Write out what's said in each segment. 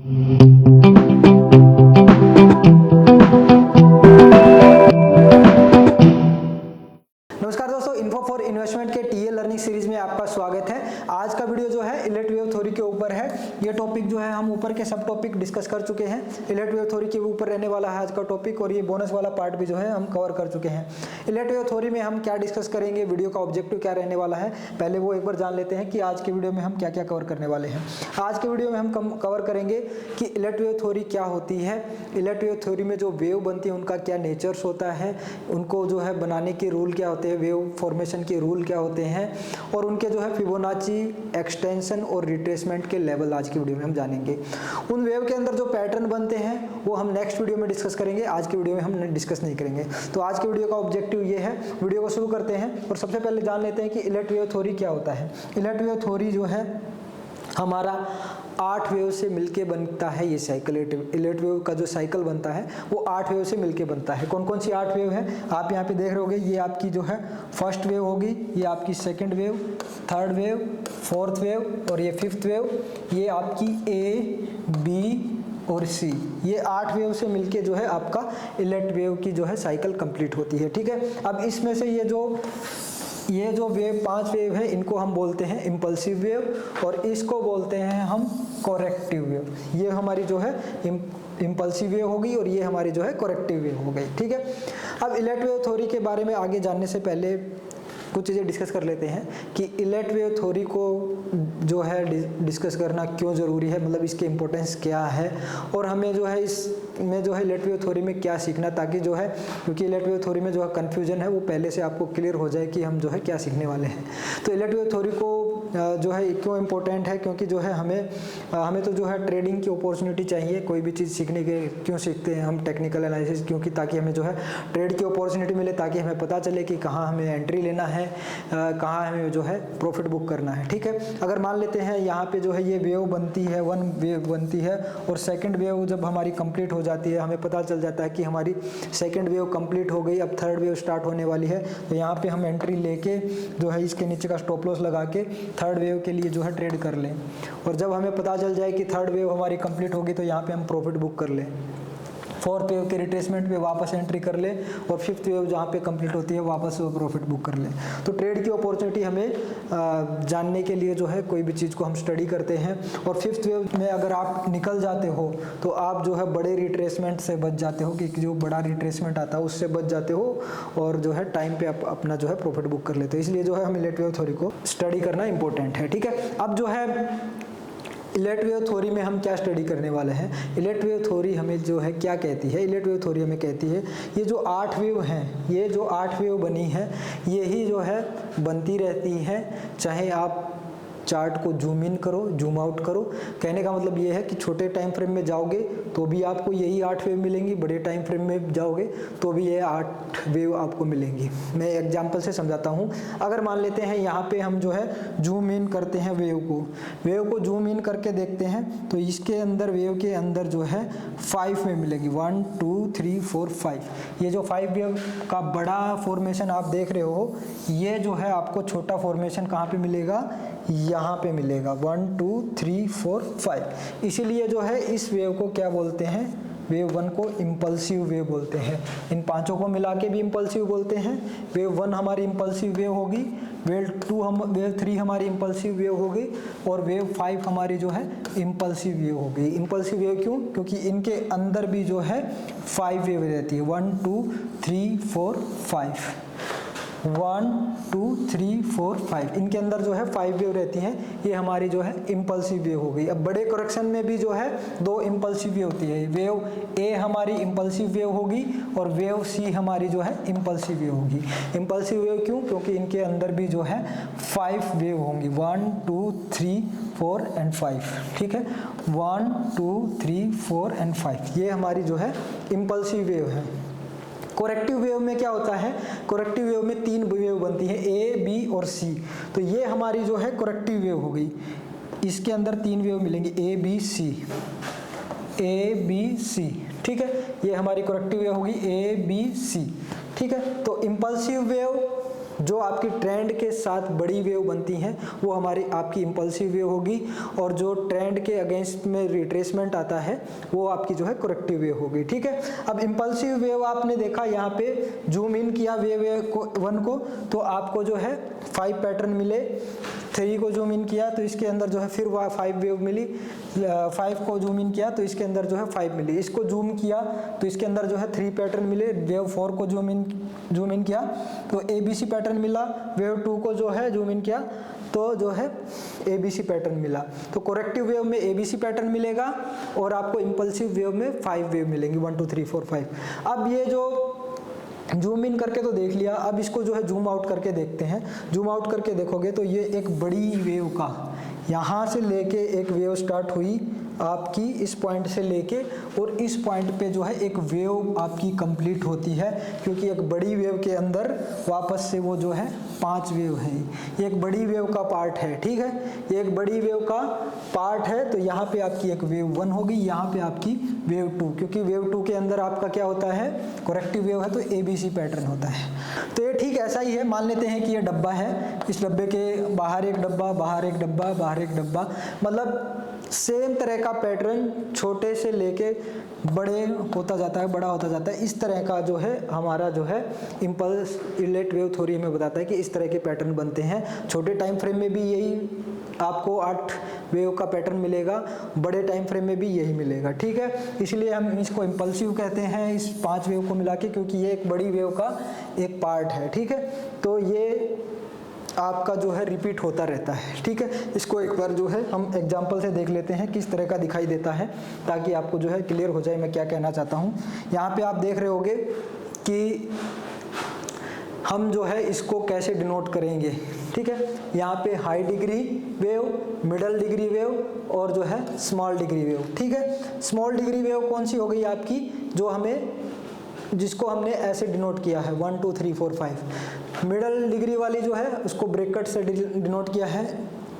नमस्कार दोस्तों, info for investment के टीए लर्निंग सीरीज में आपका स्वागत है। आज का वीडियो जो है इलेक्ट्रिक वेव थ्योरी के ऊपर है। ये टॉपिक जो है हम ऊपर के सब टॉपिक डिस्कस कर चुके हैं। इलेक्ट्रिक वेव थ्योरी के ऊपर रहने वाला है आज का टॉपिक, और ये बोनस वाला पार्ट भी जो है हम कवर कर चुके हैं। इलेक्ट्रिक वेव थ्योरी में हम क्या डिस्कस करेंगे, वीडियो का ऑब्जेक्टिव क्या रहने वाला है, पहले वो एक बार जान लेते हैं कि आज के वीडियो में हम क्या क्या कवर करने वाले हैं। आज के वीडियो में हम कवर करेंगे कि इलेक्ट्रिक वेव थ्योरी क्या होती है, इलेक्ट्रिक वेव थ्योरी में जो वेव बनती है उनका क्या नेचर्स होता है, उनको जो है बनाने के रूल क्या होते हैं, वेव फॉर्मेशन के रूल क्या होते हैं, और उनके जो है फिबोनाची, एक्सटेंशन और रिट्रेसमेंट के लेवल आज की वीडियो में हम जानेंगे। उन वेव के अंदर जो पैटर्न बनते हैं वो हम नेक्स्ट वीडियो में डिस्कस करेंगे, आज की वीडियो में हम डिस्कस नहीं करेंगे। तो आज के वीडियो का ऑब्जेक्टिव ये है। वीडियो को शुरू करते हैं और सबसे पहले जान लेते हैं कि इलेक्ट्रिक वेव थ्योरी क्या होता है। इलेक्ट्रिक वेव थ्योरी जो है हमारा 8 वेव से मिलके बनता है। ये साइकिल इलेक्ट्रिक वेव का जो साइकिल बनता है वो 8 वेव से मिलके बनता है। कौन कौन सी 8 वेव है आप यहाँ पे देख रहे होगे। ये आपकी जो है फर्स्ट वेव होगी, ये आपकी second wave, third wave, fourth wave और ये फिफ्थ वेव। ये आपकी ए, बी और सी, ये 8 वेव से मिलके जो है आपका इलेक्ट्रिक वेव की जो है साइकिल कंप्लीट होती है। ठीक है, अब इसमें से ये जो वेव 5 वेव है इनको हम बोलते हैं इम्पल्सिव वेव, और इसको बोलते हैं हम कोरेक्टिव वेव। ये हमारी जो है इम्पल्सिव वेव होगी और ये हमारी जो है कोरेक्टिव वेव हो गई। ठीक है, अब इलेक्ट्रिक वेव थ्योरी के बारे में आगे जानने से पहले कुछ चीज़ें डिस्कस कर लेते हैं कि इलेक्ट्रिक वेव थ्योरी को जो है डिस्कस करना क्यों ज़रूरी है, मतलब इसके इम्पोर्टेंस क्या है, और हमें जो है इसमें जो है इलेक्ट्रिक वेव थ्योरी में क्या सीखना, ताकि जो है क्योंकि इलेक्ट्रिक वेव थ्योरी में जो है कन्फ्यूजन है वो पहले से आपको क्लियर हो जाए कि हम जो है क्या सीखने वाले हैं। तो इलेक्ट्रिक वेव थ्योरी को जो है क्यों इम्पोर्टेंट है, क्योंकि जो है हमें तो जो है ट्रेडिंग की अपॉर्चुनिटी चाहिए। कोई भी चीज़ सीखने के क्यों सीखते हैं हम, टेक्निकल एनालिसिस, क्योंकि ताकि हमें जो है ट्रेड की अपॉर्चुनिटी मिले, ताकि हमें पता चले कि कहाँ हमें एंट्री लेना है, कहाँ हमें जो है प्रॉफिट बुक करना है। ठीक है, अगर मान लेते हैं यहाँ पे जो है ये वेव बनती है, वन वेव बनती है, और सेकंड वेव जब हमारी कंप्लीट हो जाती है, हमें पता चल जाता है कि हमारी सेकंड वेव कंप्लीट हो गई, अब थर्ड वेव स्टार्ट होने वाली है। तो यहाँ पे हम एंट्री लेके जो है इसके नीचे का स्टॉप लॉस लगा के थर्ड वेव के लिए जो है ट्रेड कर लें, और जब हमें पता चल जाए कि थर्ड वेव हमारी कंप्लीट होगी तो यहाँ पे हम प्रॉफिट बुक कर लें। फोर्थ वेव के रिट्रेसमेंट पे वापस एंट्री कर ले, और फिफ्थ वेव जहाँ पे कंप्लीट होती है वापस वो प्रॉफिट बुक कर ले। तो ट्रेड की अपॉर्चुनिटी हमें जानने के लिए जो है कोई भी चीज़ को हम स्टडी करते हैं। और फिफ्थ वेव में अगर आप निकल जाते हो तो आप जो है बड़े रिट्रेसमेंट से बच जाते हो, कि जो बड़ा रिट्रेसमेंट आता है उससे बच जाते हो, और जो है टाइम पे आप अपना जो है प्रॉफिट बुक कर लेते हो। इसलिए जो है हम इलेक्ट्रिक वेव थ्योरी को स्टडी करना इंपॉर्टेंट है। ठीक है, अब जो है इलेक्ट्रिक वेव थ्योरी में हम क्या स्टडी करने वाले हैं। इलेक्ट्रिक वेव थ्योरी हमें जो है क्या कहती है, इलेक्ट्रिक वेव थ्योरी हमें कहती है ये जो 8 वेव हैं, ये जो 8 वेव बनी है यही जो है बनती रहती हैं, चाहे आप चार्ट को जूम इन करो, जूम आउट करो। कहने का मतलब ये है कि छोटे टाइम फ्रेम में जाओगे तो भी आपको यही 8 वेव मिलेंगी, बड़े टाइम फ्रेम में जाओगे तो भी ये 8 वेव आपको मिलेंगी। मैं एग्जांपल से समझाता हूँ। अगर मान लेते हैं यहाँ पे हम जो है जूम इन करते हैं वेव को जूम इन करके देखते हैं, तो इसके अंदर वेव के अंदर जो है 5 वेव मिलेगी, 1 2 3 4 5। ये जो 5 वेव का बड़ा फॉर्मेशन आप देख रहे हो, ये जो है आपको छोटा फॉर्मेशन कहाँ पे मिलेगा, यहाँ पे मिलेगा 1 2 3 4 5। इसीलिए जो है इस वेव को क्या बोलते हैं, वेव 1 को इम्पल्सिव वेव बोलते हैं। इन पांचों को मिला के भी इम्पल्सिव बोलते हैं। वेव 1 हमारी इम्पल्सिव वेव होगी, वेव 3 हमारी इम्पल्सिव वेव होगी, और वेव 5 हमारी जो है इम्पल्सिव वेव होगी। इम्पल्सिव वेव क्यों, क्योंकि इनके अंदर भी जो है 5 वेव रहती है, 1 2 3 4 5, 1 2 3 4 5, इनके अंदर जो है 5 वेव रहती हैं। ये हमारी जो है इम्पल्सिव वेव हो गई। अब बड़े करेक्शन में भी जो है 2 इम्पल्सिव वेव होती है। वेव ए हमारी इम्पल्सिव वेव होगी, और वेव सी हमारी जो है इम्पल्सिव वेव होगी। इम्पल्सिव वेव क्यों, क्योंकि इनके अंदर भी जो है 5 वेव होंगी, 1 2 3 4 एंड 5। ठीक है, 1 2 3 4 एंड 5, ये हमारी जो है इम्पल्सिव वेव है। कोरेक्टिव वेव में क्या होता है, कोरेक्टिव वेव में 3 वेव बनती है, ए बी और सी। तो ये हमारी जो है कोरेक्टिव वेव हो गई। इसके अंदर 3 वेव मिलेंगी, ए बी सी, ए बी सी। ठीक है, ये हमारी कोरेक्टिव वेव होगी, ए बी सी। ठीक है, तो इम्पल्सिव वेव जो आपकी ट्रेंड के साथ बड़ी वेव बनती हैं वो हमारी आपकी इम्पल्सिव वेव होगी, और जो ट्रेंड के अगेंस्ट में रिट्रेसमेंट आता है वो आपकी जो है करेक्टिव वेव होगी। ठीक है, अब इम्पल्सिव वेव आपने देखा यहाँ पे जूम इन किया वेव को 1 को, तो आपको जो है 5 पैटर्न मिले। 3 को जूम इन किया तो इसके अंदर जो है फिर 5 वेव मिली। 5 को जूम इन किया तो इसके अंदर जो है 5 मिली। इसको जूम किया तो इसके अंदर जो है 3 पैटर्न मिले। वेव 4 को जूम इन किया तो ABC पैटर्न मिला। वेव 2 को जो है जूम इन किया तो जो है ABC पैटर्न मिला। तो करेक्टिव वेव में ABC पैटर्न मिलेगा और आपको इम्पल्सिव वेव में 5 वेव मिलेंगी, 1 2 3 4 5। अब ये जो जूम इन करके तो देख लिया, अब इसको जो है जूम आउट करके देखते हैं। जूम आउट करके देखोगे तो ये एक बड़ी वेव का यहाँ से लेके एक वेव स्टार्ट हुई आपकी इस पॉइंट से लेके, और इस पॉइंट पे जो है एक वेव आपकी कंप्लीट होती है, क्योंकि एक बड़ी वेव के अंदर वापस से वो जो है 5 वेव है। ये एक बड़ी वेव का पार्ट है। ठीक है, ये एक बड़ी वेव का पार्ट है। तो यहाँ पे आपकी एक वेव 1 होगी, यहाँ पे आपकी वेव 2, क्योंकि वेव 2 के अंदर आपका क्या होता है, करेक्टिव वेव है, तो ABC पैटर्न होता है। तो ये ठीक ऐसा ही है। मान लेते हैं कि ये डब्बा है, इस डब्बे के बाहर एक डब्बा, बाहर एक डब्बा, बाहर एक डब्बा, मतलब सेम तरह का पैटर्न छोटे से लेके बड़े होता जाता है, बड़ा होता जाता है। इस तरह का जो है हमारा जो है इम्पल्स इलेक्ट वेव थ्योरी हमें बताता है कि इस तरह के पैटर्न बनते हैं। छोटे टाइम फ्रेम में भी यही आपको 8 वेव का पैटर्न मिलेगा, बड़े टाइम फ्रेम में भी यही मिलेगा। ठीक है, इसलिए हम इसको इम्पल्सिव कहते हैं इस 5 वेव को मिला के, क्योंकि ये एक बड़ी वेव का एक पार्ट है। ठीक है, तो ये आपका जो है रिपीट होता रहता है। ठीक है, इसको एक बार जो है हम एग्जांपल से देख लेते हैं किस तरह का दिखाई देता है, ताकि आपको जो है क्लियर हो जाए मैं क्या कहना चाहता हूँ। यहाँ पे आप देख रहे होगे कि हम जो है इसको कैसे डिनोट करेंगे। ठीक है, यहाँ पे high degree wave, middle degree wave और जो है स्मॉल डिग्री वेव। ठीक है, स्मॉल डिग्री वेव कौन सी हो गई आपकी, जो हमें जिसको हमने ऐसे डिनोट किया है 1 2 3 4 5। मिडल डिग्री वाली जो है उसको ब्रैकेट से डिनोट किया है।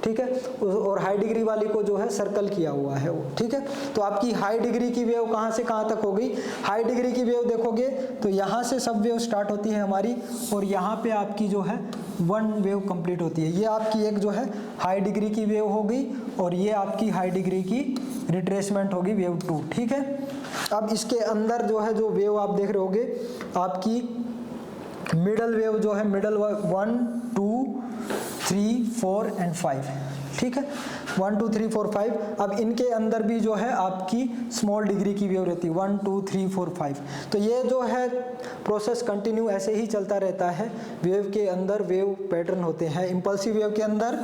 ठीक है, और हाई डिग्री वाली को जो है सर्कल किया हुआ है वो। ठीक है, तो आपकी हाई डिग्री की वेव कहाँ से कहाँ तक हो गई। हाई डिग्री की वेव देखोगे तो यहाँ से सब वेव स्टार्ट होती है हमारी, और यहाँ पे आपकी जो है 1 वेव कंप्लीट होती है। ये आपकी एक जो है हाई डिग्री की वेव हो गई, और ये आपकी हाई डिग्री की रिट्रेसमेंट होगी वेव 2। ठीक है, अब इसके अंदर जो है जो वेव आप देख रहे होगे आपकी मिडल वेव जो है, मिडल 1 2 3 4 एंड 5। ठीक है, 1 2 3 4 5। अब इनके अंदर भी जो है आपकी स्मॉल डिग्री की वेव रहती है 1 2 3 4 5। तो ये जो है प्रोसेस कंटिन्यू ऐसे ही चलता रहता है। वेव के अंदर वेव पैटर्न होते हैं। इम्पल्सिव वेव के अंदर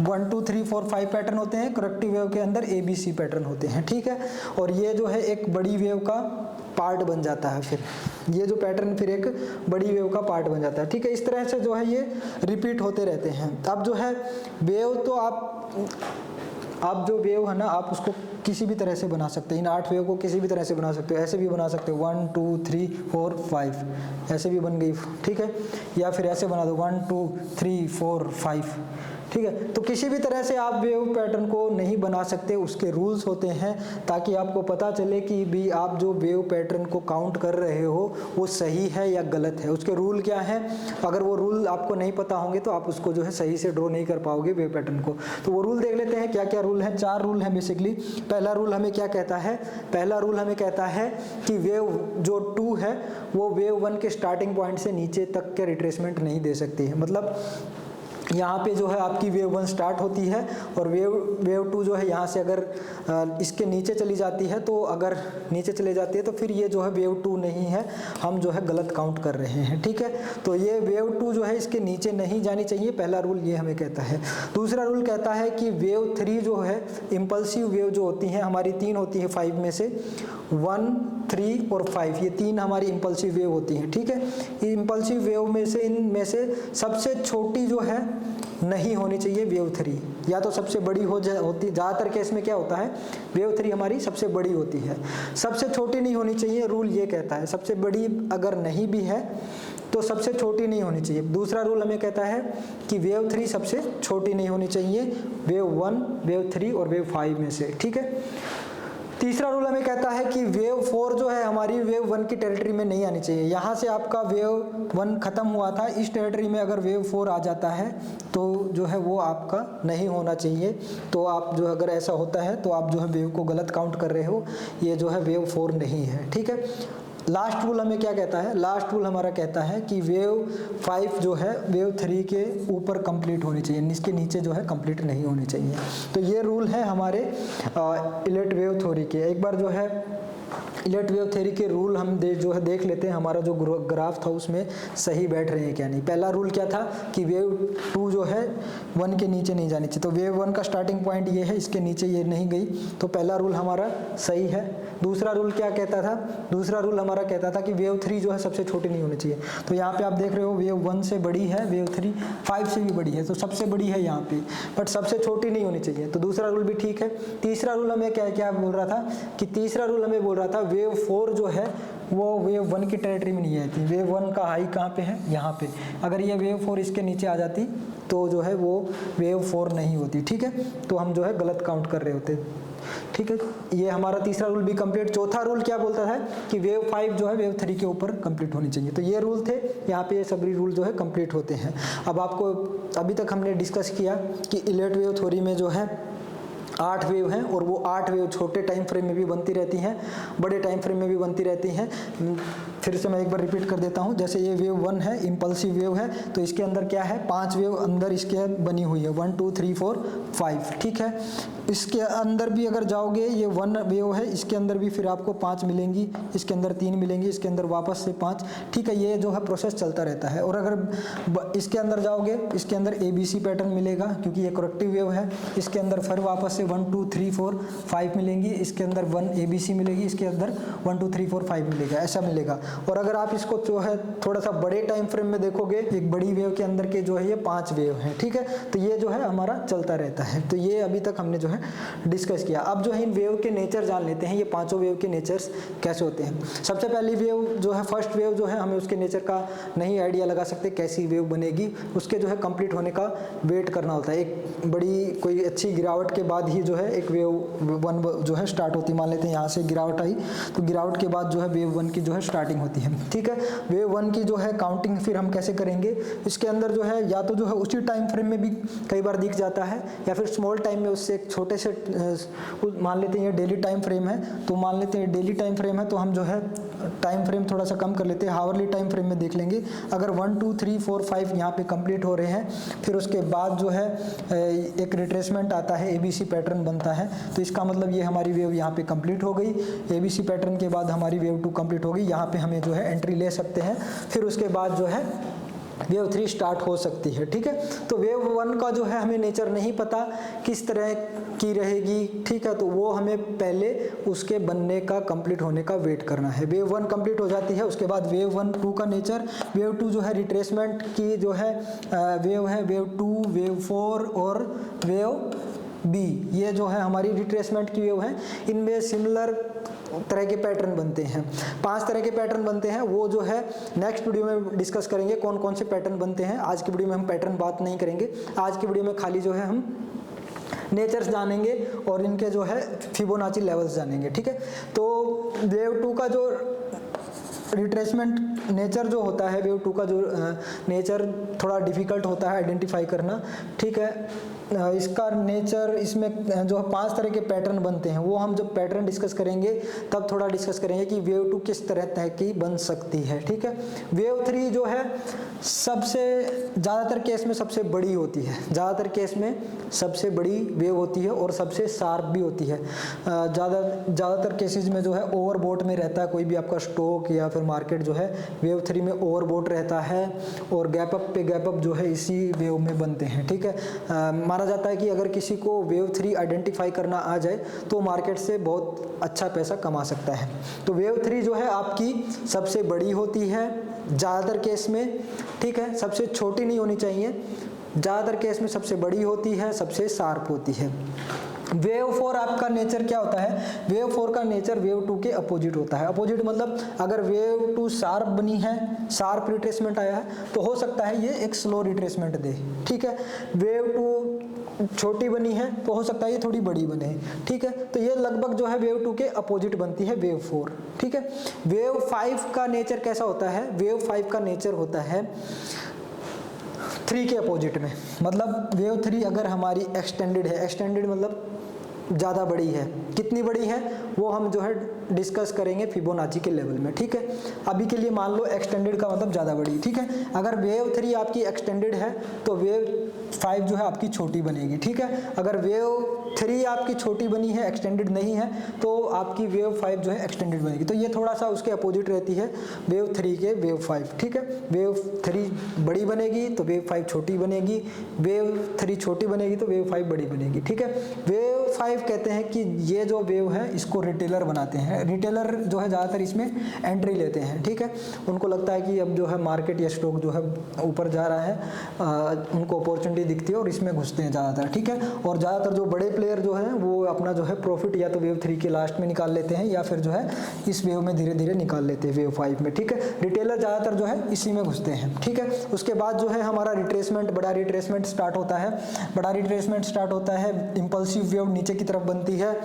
1 2 3 4 5 पैटर्न होते हैं, करेक्टिव वेव के अंदर ABC पैटर्न होते हैं। ठीक है, और ये जो है एक बड़ी वेव का पार्ट बन जाता है। फिर ये जो पैटर्न फिर एक बड़ी वेव का पार्ट बन जाता है। ठीक है, इस तरह से जो है ये रिपीट होते रहते हैं। अब जो है वेव तो आप जो वेव है ना, आप उसको किसी भी तरह से बना सकते हैं। इन 8 वेव को किसी भी तरह से बना सकते हो। ऐसे भी बना सकते हो 1 2 3 4 5, ऐसे भी बन गई। ठीक है, या फिर ऐसे बना दो 1 2 3 4 5। ठीक है, तो किसी भी तरह से आप वेव पैटर्न को नहीं बना सकते, उसके रूल्स होते हैं, ताकि आपको पता चले कि भी आप जो वेव पैटर्न को काउंट कर रहे हो वो सही है या गलत है। उसके रूल क्या हैं, अगर वो रूल आपको नहीं पता होंगे तो आप उसको जो है सही से ड्रॉ नहीं कर पाओगे वेव पैटर्न को। तो वो रूल देख लेते हैं क्या क्या रूल हैं। 4 रूल हैं बेसिकली। पहला रूल हमें क्या कहता है, पहला रूल हमें कहता है कि वेव जो 2 है वो वेव 1 के स्टार्टिंग पॉइंट से नीचे तक के रिट्रेसमेंट नहीं दे सकती है। मतलब यहाँ पे जो है आपकी वेव 1 स्टार्ट होती है, और वेव 2 जो है यहाँ से अगर इसके नीचे चली जाती है, तो अगर नीचे चले जाती है तो फिर ये जो है वेव 2 नहीं है, हम जो है गलत काउंट कर रहे हैं। ठीक है, तो ये वेव 2 जो है इसके नीचे नहीं जानी चाहिए। पहला रूल ये हमें कहता है। दूसरा रूल कहता है कि वेव 3 जो है, इम्पल्सिव वेव जो होती हैं हमारी 3 होती है 5 में से, 1 3 और 5, ये 3 हमारी इम्पल्सिव वेव होती हैं। ठीक है, इम्पल्सिव वेव में से इनमें से सबसे छोटी जो है नहीं होनी चाहिए वेव 3, या तो सबसे बड़ी होती। ज़्यादातर केस में क्या होता है, वेव 3 हमारी सबसे बड़ी होती है, सबसे छोटी नहीं होनी चाहिए। रूल ये कहता है सबसे बड़ी अगर नहीं भी है तो सबसे छोटी नहीं होनी चाहिए। दूसरा रूल हमें कहता है कि वेव 3 सबसे छोटी नहीं होनी चाहिए वेव 1, वेव 3 और वेव 5 में से। ठीक है, तीसरा रूल हमें कहता है कि वेव 4 जो है हमारी वेव 1 की टेरिटरी में नहीं आनी चाहिए। यहाँ से आपका वेव 1 खत्म हुआ था, इस टेरिटरी में अगर वेव 4 आ जाता है तो जो है वो आपका नहीं होना चाहिए। तो आप जो अगर ऐसा होता है तो आप जो है वेव को गलत काउंट कर रहे हो, ये जो है वेव 4 नहीं है, ठीक है। लास्ट रूल हमें क्या कहता है? लास्ट रूल हमारा कहता है कि वेव 5 जो है वेव 3 के ऊपर कंप्लीट होनी चाहिए, इसके नीचे जो है कंप्लीट नहीं होनी चाहिए। तो ये रूल है हमारे इलेक्ट वेव थ्योरी के। एक बार जो है इलेक्ट वेव थ्योरी के रूल हम जो है देख लेते हैं, हमारा जो ग्राफ था उसमें सही बैठ रहे हैं क्या नहीं। पहला रूल क्या था कि वेव 2 जो है 1 के नीचे नहीं जानी चाहिए, तो वेव 1 का स्टार्टिंग पॉइंट ये है, इसके नीचे ये नहीं गई, तो पहला रूल हमारा सही है। दूसरा रूल क्या कहता था? दूसरा रूल हमारा कहता था कि वेव 3 जो है सबसे छोटी नहीं होनी चाहिए। तो यहाँ पे आप देख रहे हो वेव 1 से बड़ी है, वेव 3 5 से भी बड़ी है, तो सबसे बड़ी है यहाँ पे, बट सबसे छोटी नहीं होनी चाहिए। तो दूसरा रूल भी ठीक है। तीसरा रूल हमें क्या बोल रहा था कि तीसरा रूल हमें बोल रहा था वेव 4 जो है वो वेव 1 की टेरिटरी में नहीं आती। वेव 1 का हाई कहाँ पे है? यहाँ पे। अगर ये वेव 4 इसके नीचे आ जाती तो जो है वो वेव 4 नहीं होती, ठीक है। तो हम जो है गलत काउंट कर रहे होते, ठीक है। ये हमारा तीसरा रूल भी कंप्लीट। चौथा रूल क्या बोलता है कि वेव 5 जो है वेव 3 के ऊपर कंप्लीट होनी चाहिए। तो ये रूल थे, यहाँ पे ये सभी रूल जो है कंप्लीट होते हैं। अब आपको अभी तक हमने डिस्कस किया कि इलेक्ट वेव थ्योरी में जो है 8 वेव हैं और वो 8 वेव छोटे टाइम फ्रेम में भी बनती रहती हैं, बड़े टाइम फ्रेम में भी बनती रहती हैं। फिर से मैं एक बार रिपीट कर देता हूँ। जैसे ये वेव 1 है, इम्पल्सिव वेव है, तो इसके अंदर क्या है? 5 वेव अंदर इसके बनी हुई है, 1 2 3 4 5, ठीक है। इसके अंदर भी अगर जाओगे, ये 1 वेव है, इसके अंदर भी फिर आपको 5 मिलेंगी, इसके अंदर 3 मिलेंगी, इसके अंदर वापस से 5, ठीक है। ये जो है प्रोसेस चलता रहता है। और अगर इसके अंदर जाओगे, इसके अंदर ABC पैटर्न मिलेगा क्योंकि ये करेक्टिव वेव है। इसके अंदर फिर वापस से 1 2 3 4 5 मिलेंगी, इसके अंदर 1 ABC मिलेगी, इसके अंदर 1 2 3 4 5 मिलेगा, ऐसा मिलेगा। और अगर आप इसको जो है थोड़ा सा बड़े टाइम फ्रेम में देखोगे, एक बड़ी वेव के अंदर के जो है ये 5 वेव हैं, ठीक है। तो ये जो है हमारा चलता रहता है। तो ये अभी तक हमने जो है डिस्कस किया। अब जो है इन वेव के नेचर जान लेते हैं, ये पांचों वेव के नेचर्स कैसे होते हैं। सबसे पहली वेव जो है फर्स्ट वेव जो है, हमें उसके नेचर का नहीं आइडिया लगा सकते कैसी वेव बनेगी, उसके जो है कंप्लीट होने का वेट करना होता है। एक बड़ी कोई अच्छी गिरावट के बाद ही जो है एक वेव 1 जो है स्टार्ट होती है। मान लेते हैं यहाँ से गिरावट आई, तो गिरावट के बाद जो है वेव 1 की जो है स्टार्टिंग होती है, ठीक है। वेव 1 की जो है काउंटिंग फिर हम कैसे करेंगे? इसके अंदर जो है या तो जो है उसी टाइम फ्रेम में भी कई बार दिख जाता है, या फिर स्मॉल टाइम में उससे एक छोटे से मान लेते हैं ये डेली टाइम फ्रेम है, तो मान लेते हैं डेली टाइम फ्रेम है, तो हम जो है टाइम फ्रेम थोड़ा सा कम कर लेते हैं, हावरली टाइम फ्रेम में देख लेंगे। अगर 1 2 3 4 5 यहाँ पे कंप्लीट हो रहे हैं, फिर उसके बाद जो है एक रिट्रेसमेंट आता है, ABC पैटर्न बनता है, तो इसका मतलब ये हमारी वेव यहाँ पे कंप्लीट हो गई। ABC पैटर्न के बाद हमारी वेव 2 कंप्लीट हो गई, यहाँ पे हमें जो है एंट्री ले सकते हैं। फिर उसके बाद जो है वेव 3 स्टार्ट हो सकती है, ठीक है। तो वेव 1 का जो है हमें नेचर नहीं पता किस तरह की रहेगी, ठीक है, तो वो हमें पहले उसके बनने का कंप्लीट होने का वेट करना है। वेव 1 कंप्लीट हो जाती है, उसके बाद वेव 1 2 का नेचर, वेव 2 जो है रिट्रेसमेंट की जो है वेव है, वेव 2 वेव 4 और वेव B, ये जो है हमारी रिट्रेसमेंट की वेव है। इनमें सिमिलर तरह के पैटर्न बनते हैं, 5 तरह के पैटर्न बनते हैं। वो जो है नेक्स्ट वीडियो में डिस्कस करेंगे कौन कौन से पैटर्न बनते हैं। आज की वीडियो में हम पैटर्न बात नहीं करेंगे, आज की वीडियो में खाली जो है हम नेचर्स जानेंगे और इनके जो है फिबोनाची लेवल्स जानेंगे, ठीक है। तो वेव 2 का जो रिट्रेसमेंट नेचर जो होता है, वेव 2 का जो नेचर थोड़ा डिफिकल्ट होता है आइडेंटिफाई करना, ठीक है। इसका नेचर, इसमें जो 5 तरह के पैटर्न बनते हैं, वो हम जब पैटर्न डिस्कस करेंगे तब थोड़ा डिस्कस करेंगे कि वेव 2 किस तरह की बन सकती है, ठीक है। वेव 3 जो है सबसे ज़्यादातर केस में सबसे बड़ी होती है, ज़्यादातर केस में सबसे बड़ी वेव होती है और सबसे शार्प भी होती है। ज़्यादातर केसेस में जो है ओवरबोट में रहता है, कोई भी आपका स्टॉक या फिर मार्केट जो है वेव 3 में ओवरबोट रहता है, और गैप अप पे गैप अप जो है इसी वेव में बनते हैं, ठीक है। माना जाता है कि अगर किसी को वेव 3 आइडेंटिफाई करना आ जाए तो मार्केट से बहुत अच्छा पैसा कमा सकता है। तो वेव 3 जो है आपकी सबसे बड़ी होती है ज़्यादातर केस में, ठीक है। सबसे छोटी नहीं होनी चाहिए, ज़्यादातर केस में सबसे बड़ी होती है, सबसे शार्प होती है। वेव 4 आपका नेचर क्या होता है? वेव 4 का नेचर वेव 2 के अपोजिट होता है। अपोजिट मतलब अगर वेव 2 शार्प बनी है, शार्प रिट्रेसमेंट आया है, तो हो सकता है ये एक स्लो रिट्रेसमेंट दे, ठीक है। वेव 2 छोटी बनी है तो हो सकता है ये थोड़ी बड़ी बने, ठीक है। तो ये लगभग जो है वेव 2 के अपोजिट बनती है वेव 4, ठीक है। वेव 5 का नेचर कैसा होता है? वेव 5 का नेचर होता है 3 के अपोजिट में। मतलब वेव 3 अगर हमारी एक्सटेंडेड है, एक्सटेंडेड मतलब ज़्यादा बड़ी है, कितनी बड़ी है वो हम जो है डिस्कस करेंगे फिबोनाची के लेवल में, ठीक है। अभी के लिए मान लो एक्सटेंडेड का मतलब ज़्यादा बड़ी, ठीक है। अगर वेव 3 आपकी एक्सटेंडेड है तो वेव 5 जो है आपकी छोटी बनेगी, ठीक है। अगर वेव 3 आपकी छोटी बनी है, एक्सटेंडेड नहीं है, तो आपकी वेव 5 जो है एक्सटेंडेड बनेगी। तो ये थोड़ा सा उसके अपोजिट रहती है वेव 3 के वेव 5, ठीक है। वेव 3 बड़ी बनेगी तो वेव 5 छोटी बनेगी, वेव 3 छोटी बनेगी तो वेव 5 बड़ी बनेगी, ठीक है। वेव 5 कहते हैं कि ये जो वेव है इसको रिटेलर बनाते हैं। रिटेलर जो है ज़्यादातर इसमें एंट्री लेते हैं, ठीक है। उनको लगता है कि अब जो है मार्केट या स्टॉक जो है ऊपर जा रहा है, उनको अपॉर्चुनिटी दिखती है और इसमें घुसते हैं ज़्यादातर, ठीक है। और ज़्यादातर जो बड़े प्लेयर जो है वो अपना जो है प्रॉफिट या तो वेव 3 के लास्ट में निकाल लेते हैं या फिर जो है इस वेव में धीरे धीरे निकाल लेते हैं वेव 5 में, ठीक है। रिटेलर ज़्यादातर जो है इसी में घुसते हैं, ठीक है। उसके बाद जो है हमारा रिट्रेसमेंट, बड़ा रिट्रेसमेंट स्टार्ट होता है। बड़ा रिट्रेसमेंट स्टार्ट होता है, इंपल्सिव वेव नीचे की तरफ बनती है,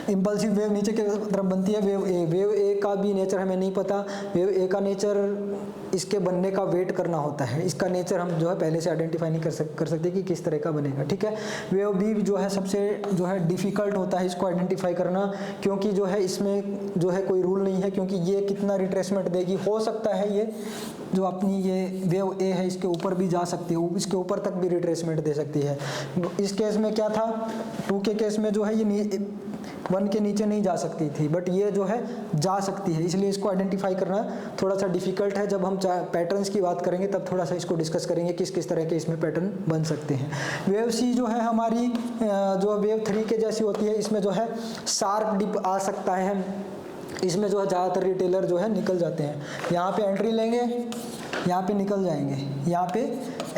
इंपल्सिव वेव नीचे की तरफ बनती है। वेव ए का भी नेचर हमें नहीं पता। वेव ए का नेचर इसके बनने का वेट करना होता है, इसका नेचर हम जो है पहले से आइडेंटिफाई नहीं कर सकते कि किस तरह का बनेगा, ठीक है। वेव बी जो है सबसे जो है डिफ़िकल्ट होता है इसको आइडेंटिफाई करना, क्योंकि जो है इसमें जो है कोई रूल नहीं है, क्योंकि ये कितना रिट्रेसमेंट देगी। हो सकता है ये जो अपनी ये वेव ए है इसके ऊपर भी जा सकती है, इसके ऊपर तक भी रिट्रेसमेंट दे सकती है। इस केस में क्या था, 2 के केस में जो है ये 1 के नीचे नहीं जा सकती थी, बट ये जो है जा सकती है, इसलिए इसको आइडेंटिफाई करना थोड़ा सा डिफिकल्ट है। जब हम पैटर्न्स की बात करेंगे तब थोड़ा सा इसको डिस्कस करेंगे किस किस तरह के इसमें पैटर्न बन सकते हैं। वेव सी जो है हमारी जो वेव 3 के जैसी होती है, इसमें जो है शार्प डिप आ सकता है, इसमें जो है ज़्यादातर रिटेलर जो है निकल जाते हैं। यहाँ पे एंट्री लेंगे, यहाँ पे निकल जाएंगे, यहाँ पे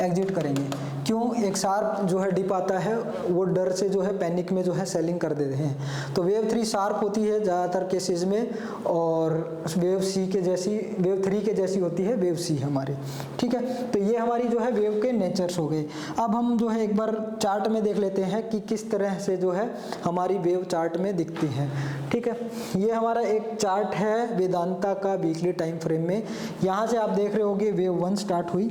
एग्जिट करेंगे। क्यों? एक शार्प जो है डिप आता है, वो डर से जो है पैनिक में जो है सेलिंग कर देते हैं। तो वेव 3 शार्प होती है ज़्यादातर केसेस में, और वेव सी के जैसी, वेव 3 के जैसी होती है वेव सी हमारी, ठीक है। तो ये हमारी जो है वेव के नेचर्स हो गए। अब हम जो है एक बार चार्ट में देख लेते हैं कि किस तरह से जो है हमारी वेव चार्ट में दिखती है, ठीक है। ये हमारा एक चार्ट है वेदांता का वीकली टाइम फ्रेम में। यहाँ से आप देख रहे होंगे वेव 1 स्टार्ट हुई,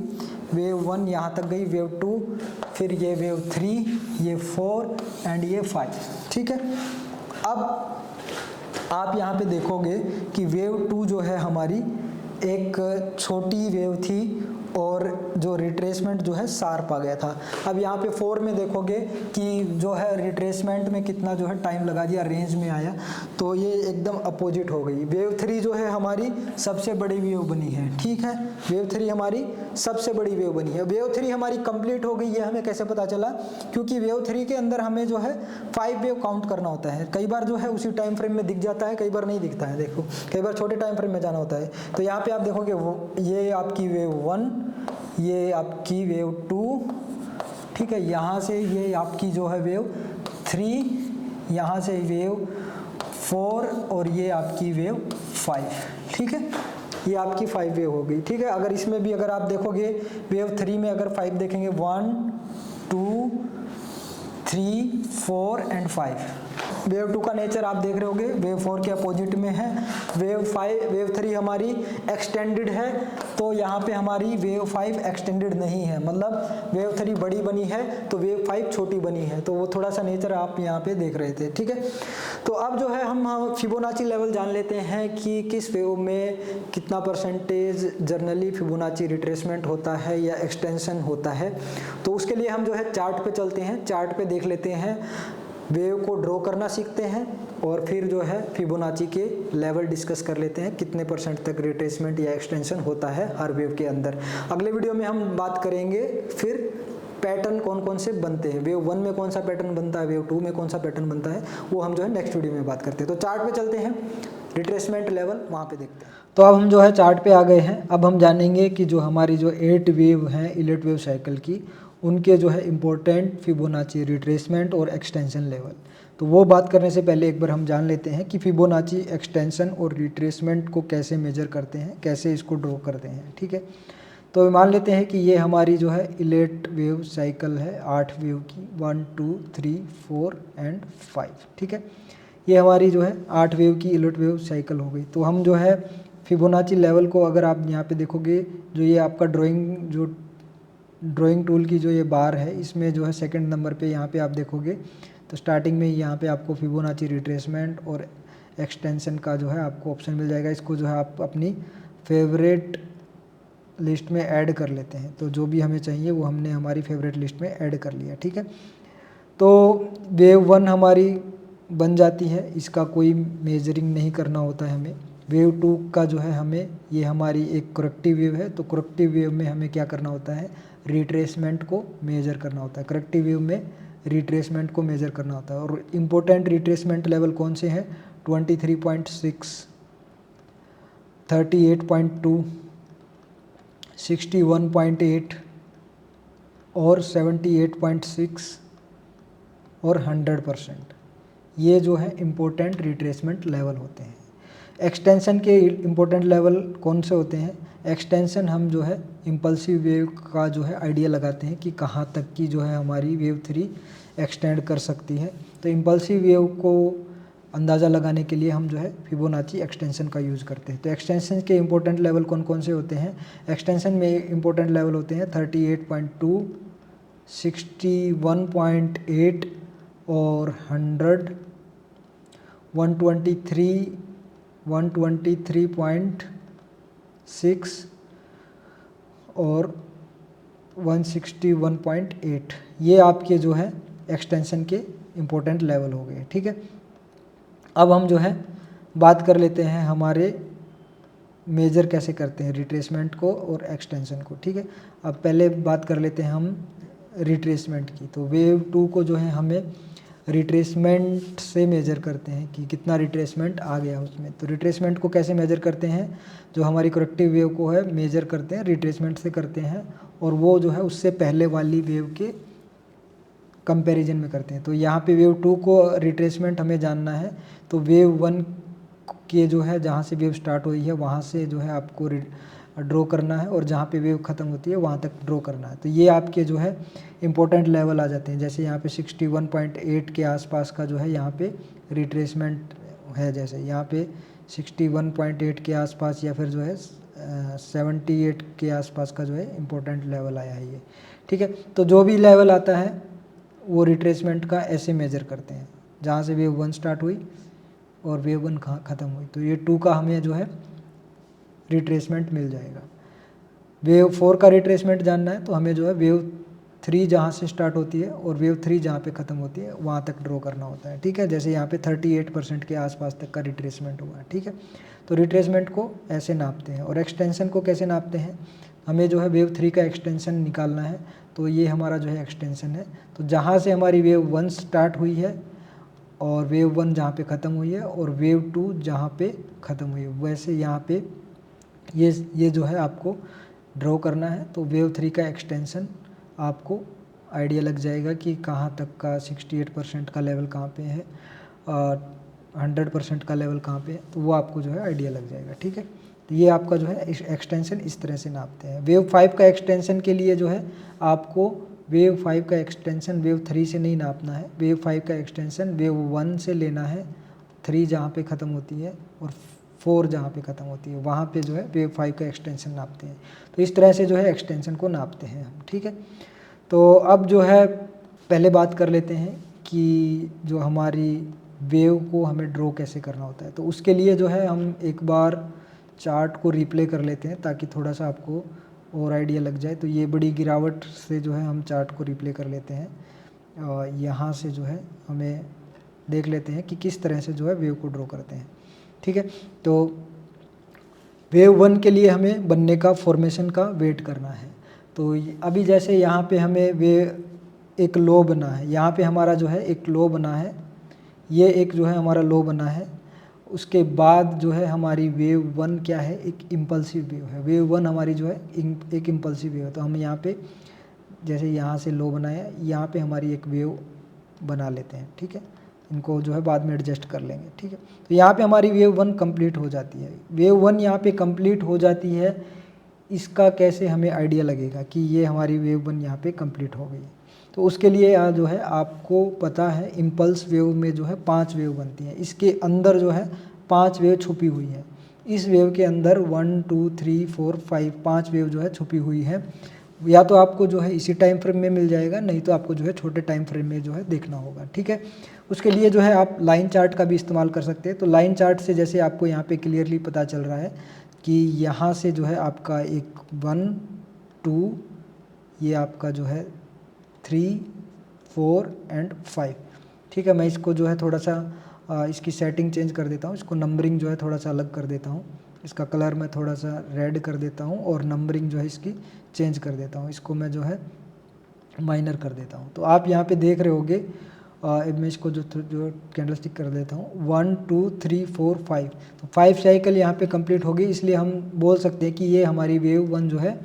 वेव 1 यहाँ तक गई, वेव 2, फिर ये वेव 3, ये 4 एंड ये 5, ठीक है। अब आप यहाँ पे देखोगे कि वेव 2 जो है हमारी एक छोटी वेव थी और जो रिट्रेसमेंट जो है शार्प आ गया था। अब यहाँ पे 4 में देखोगे कि जो है रिट्रेसमेंट में कितना जो है टाइम लगा दिया, रेंज में आया, तो ये एकदम अपोजिट हो गई। वेव 3 जो है हमारी सबसे बड़ी वेव बनी है, ठीक है। वेव 3 हमारी सबसे बड़ी वेव बनी है। वेव 3 हमारी कंप्लीट हो गई है, हमें कैसे पता चला? क्योंकि वेव 3 के अंदर हमें जो है 5 वेव काउंट करना होता है। कई बार जो है उसी टाइम फ्रेम में दिख जाता है, कई बार नहीं दिखता है। देखो कई बार छोटे टाइम फ्रेम में जाना होता है। तो यहाँ पे आप देखोगे ये आपकी वेव 1, ये आपकी वेव 2, ठीक है। यहाँ से ये आपकी जो है वेव 3, यहाँ से वेव 4 और ये आपकी वेव 5, ठीक है। ये आपकी 5 वेव हो गई, ठीक है। अगर इसमें भी अगर आप देखोगे वेव 3 में अगर 5 देखेंगे 1 2 3 4 एंड 5। वेव 2 का नेचर आप देख रहे होंगे वेव 4 के अपोजिट में है। वेव 3 हमारी एक्सटेंडेड है, तो यहाँ पे हमारी वेव 5 एक्सटेंडेड नहीं है, मतलब वेव 3 बड़ी बनी है तो वेव 5 छोटी बनी है। तो वो थोड़ा सा नेचर आप यहाँ पे देख रहे थे, ठीक है। तो अब जो है हम फिबोनाची लेवल जान लेते हैं कि किस वेव में कितना परसेंटेज जर्नली फिबोनाची रिट्रेसमेंट होता है या एक्सटेंशन होता है। तो उसके लिए हम जो है चार्ट पे चलते हैं, चार्ट पे देख लेते हैं, वेव को ड्रॉ करना सीखते हैं और फिर जो है फिबोनाची के लेवल डिस्कस कर लेते हैं कितने परसेंट तक रिट्रेसमेंट या एक्सटेंशन होता है हर वेव के अंदर। अगले वीडियो में हम बात करेंगे फिर पैटर्न कौन कौन से बनते हैं, वेव 1 में कौन सा पैटर्न बनता है, वेव 2 में कौन सा पैटर्न बनता है, वो हम जो है नेक्स्ट वीडियो में बात करते हैं। तो चार्ट पे चलते हैं, रिट्रेसमेंट लेवल वहाँ पे देखते हैं। तो अब हम जो है चार्ट पे आ गए हैं। अब हम जानेंगे कि जो हमारी जो 8 वेव हैं इलेट वेव साइकिल की, उनके जो है इम्पोर्टेंट फिबोनाची रिट्रेसमेंट और एक्सटेंशन लेवल। तो वो बात करने से पहले एक बार हम जान लेते हैं कि फिबोनाची एक्सटेंशन और रिट्रेसमेंट को कैसे मेजर करते हैं, कैसे इसको ड्रॉ करते हैं, ठीक है। तो मान लेते हैं कि ये हमारी जो है इलेट वेव साइकिल है 8 वेव की, 1 2 3 4 एंड 5, ठीक है। ये हमारी जो है 8 वेव की इलेट वेव साइकिल हो गई। तो हम जो है फिबोनाची लेवल को अगर आप यहाँ पे देखोगे, जो ये आपका ड्राइंग टूल की जो ये बार है, इसमें जो है सेकंड नंबर पे यहाँ पे आप देखोगे तो स्टार्टिंग में यहाँ पे आपको फिबोनाची रिट्रेसमेंट और एक्सटेंशन का जो है आपको ऑप्शन मिल जाएगा। इसको जो है आप अपनी फेवरेट लिस्ट में ऐड कर लेते हैं। तो जो भी हमें चाहिए वो हमने हमारी फेवरेट लिस्ट में ऐड कर लिया, ठीक है। तो वेव 1 हमारी बन जाती है, इसका कोई मेजरिंग नहीं करना होता है हमें। वेव 2 का जो है हमें, ये हमारी एक करेक्टिव वेव है, तो करेक्टिव वेव में हमें क्या करना होता है, रिट्रेसमेंट को मेजर करना होता है। करेक्टिव वेव में रिट्रेसमेंट को मेजर करना होता है। और इम्पोर्टेंट रिट्रेसमेंट लेवल कौन से हैं, 23.6, 38.2, 61.8 और 78.6 और 100%, ये जो है इम्पोर्टेंट रिट्रेसमेंट लेवल होते हैं। एक्सटेंशन के इम्पोर्टेंट लेवल कौन से होते हैं, एक्सटेंशन हम जो है इम्पल्सिव वेव का जो है आइडिया लगाते हैं कि कहाँ तक की जो है हमारी वेव 3 एक्सटेंड कर सकती है। तो इम्पल्सिव वेव को अंदाज़ा लगाने के लिए हम जो है फिबोनाची एक्सटेंशन का यूज़ करते हैं। तो एक्सटेंशन के इम्पोर्टेंट लेवल कौन कौन से होते हैं, एक्सटेंशन में इम्पोर्टेंट लेवल होते हैं 38.2, 61.8 और 100, 123, 123.6 और 161.8, ये आपके जो है एक्सटेंशन के इम्पोर्टेंट लेवल हो गए, ठीक है। अब हम जो है बात कर लेते हैं हमारे मेजर कैसे करते हैं रिट्रेसमेंट को और एक्सटेंशन को, ठीक है। अब पहले बात कर लेते हैं हम रिट्रेसमेंट की। तो वेव 2 को जो है हमें रिट्रेसमेंट से मेजर करते हैं कि कितना रिट्रेसमेंट आ गया उसमें। तो रिट्रेसमेंट को कैसे मेजर करते हैं, जो हमारी करेक्टिव वेव को है मेजर करते हैं रिट्रेसमेंट से करते हैं, और वो जो है उससे पहले वाली वेव के कंपैरिजन में करते हैं। तो यहाँ पे वेव 2 को रिट्रेसमेंट हमें जानना है, तो वेव 1 के जो है जहाँ से वेव स्टार्ट हुई है वहाँ से जो है आपको ड्रॉ करना है, और जहाँ पे वेव ख़त्म होती है वहाँ तक ड्रॉ करना है। तो ये आपके जो है इम्पोर्टेंट लेवल आ जाते हैं। जैसे यहाँ पे 61.8 के आसपास का जो है यहाँ पे रिट्रेसमेंट है, जैसे यहाँ पे 61.8 के आसपास या फिर जो है 78 के आसपास का जो है इम्पोर्टेंट लेवल आया है ये, ठीक है। तो जो भी लेवल आता है वो रिट्रेसमेंट का ऐसे मेजर करते हैं, जहाँ से वेव 1 स्टार्ट हुई और वेव 1 ख़त्म हुई, तो ये 2 का हमें जो है रिट्रेसमेंट मिल जाएगा। वेव 4 का रिट्रेसमेंट जानना है तो हमें जो है वेव 3 जहाँ से स्टार्ट होती है और वेव 3 जहाँ पे ख़त्म होती है वहाँ तक ड्रॉ करना होता है, ठीक है। जैसे यहाँ पे 38% के आसपास तक का रिट्रेसमेंट हुआ है, ठीक है। तो रिट्रेसमेंट को ऐसे नापते हैं। और एक्सटेंशन को कैसे नापते हैं, हमें जो है वेव 3 का एक्सटेंशन निकालना है, तो ये हमारा जो है एक्सटेंशन है। तो जहाँ से हमारी वेव 1 स्टार्ट हुई है और वेव 1 जहाँ पे ख़त्म हुई है और वेव 2 जहाँ पे ख़त्म हुई है, वैसे यहाँ पे ये जो है आपको ड्रॉ करना है। तो वेव 3 का एक्सटेंशन आपको आइडिया लग जाएगा कि कहाँ तक का 68% का लेवल कहाँ पे है, 100% का लेवल कहाँ पे है, तो वो आपको जो है आइडिया लग जाएगा, ठीक है। तो ये आपका जो है एक्सटेंशन इस तरह से नापते हैं। वेव 5 का एक्सटेंशन के लिए जो है आपको वेव 5 का एक्सटेंशन वेव 3 से नहीं नापना है। वेव 5 का एक्सटेंशन वेव 1 से लेना है, 3 जहाँ पे ख़त्म होती है और 4 जहाँ पे ख़त्म होती है वहाँ पे जो है वेव 5 का एक्सटेंशन नापते हैं। तो इस तरह से जो है एक्सटेंशन को नापते हैं हम, ठीक है। तो अब जो है पहले बात कर लेते हैं कि जो हमारी वेव को हमें ड्रॉ कैसे करना होता है। तो उसके लिए जो है हम एक बार चार्ट को रिप्ले कर लेते हैं ताकि थोड़ा सा आपको और आइडिया लग जाए। तो ये बड़ी गिरावट से जो है हम चार्ट को रिप्ले कर लेते हैं। यहाँ से जो है हमें देख लेते हैं कि किस तरह से जो है वेव को ड्रॉ करते हैं, ठीक है। तो वेव 1 के लिए हमें बनने का फॉर्मेशन का वेट करना है। तो अभी जैसे यहाँ पे हमें एक लो बना है, यहाँ पे हमारा जो है एक लो बना है, ये एक जो है हमारा लो बना है। उसके बाद जो है हमारी वेव 1 क्या है, एक इम्पल्सिव वेव है। वेव 1 हमारी जो है एक इम्पल्सिव वेव है। तो हम यहाँ पे जैसे यहाँ से लो बनाया, यहाँ पे हमारी एक वेव बना लेते हैं, ठीक है। इनको जो है बाद में एडजस्ट कर लेंगे, ठीक है। तो यहाँ पे हमारी वेव 1 कंप्लीट हो जाती है। वेव 1 यहाँ पे कंप्लीट हो जाती है इसका कैसे हमें आइडिया लगेगा कि ये हमारी वेव 1 यहाँ पे कंप्लीट हो गई। तो उसके लिए यहाँ जो है आपको पता है इम्पल्स वेव में जो है 5 वेव बनती हैं, इसके अंदर जो है 5 वेव छुपी हुई है। इस वेव के अंदर 1 2 3 4 5 5 वेव जो है छुपी हुई है। या तो आपको जो है इसी टाइम फ्रेम में मिल जाएगा, नहीं तो आपको जो है छोटे टाइम फ्रेम में जो है देखना होगा, ठीक है। उसके लिए जो है आप लाइन चार्ट का भी इस्तेमाल कर सकते हैं। तो लाइन चार्ट से जैसे आपको यहाँ पे क्लियरली पता चल रहा है कि यहाँ से जो है आपका एक 1 2, ये आपका जो है 3 4 एंड 5, ठीक है। मैं इसको जो है थोड़ा सा इसकी सेटिंग चेंज कर देता हूँ, इसको नंबरिंग जो है थोड़ा सा अलग कर देता हूँ, इसका कलर मैं थोड़ा सा रेड कर देता हूँ और नंबरिंग जो है इसकी चेंज कर देता हूँ, इसको मैं जो है माइनर कर देता हूँ। तो आप यहाँ पे देख रहे होगे, मैं इसको जो कैंडलस्टिक कर देता हूँ 1 2 3 4 5, तो 5 साइकिल यहाँ पे कंप्लीट हो गई, इसलिए हम बोल सकते हैं कि ये हमारी वेव 1 जो है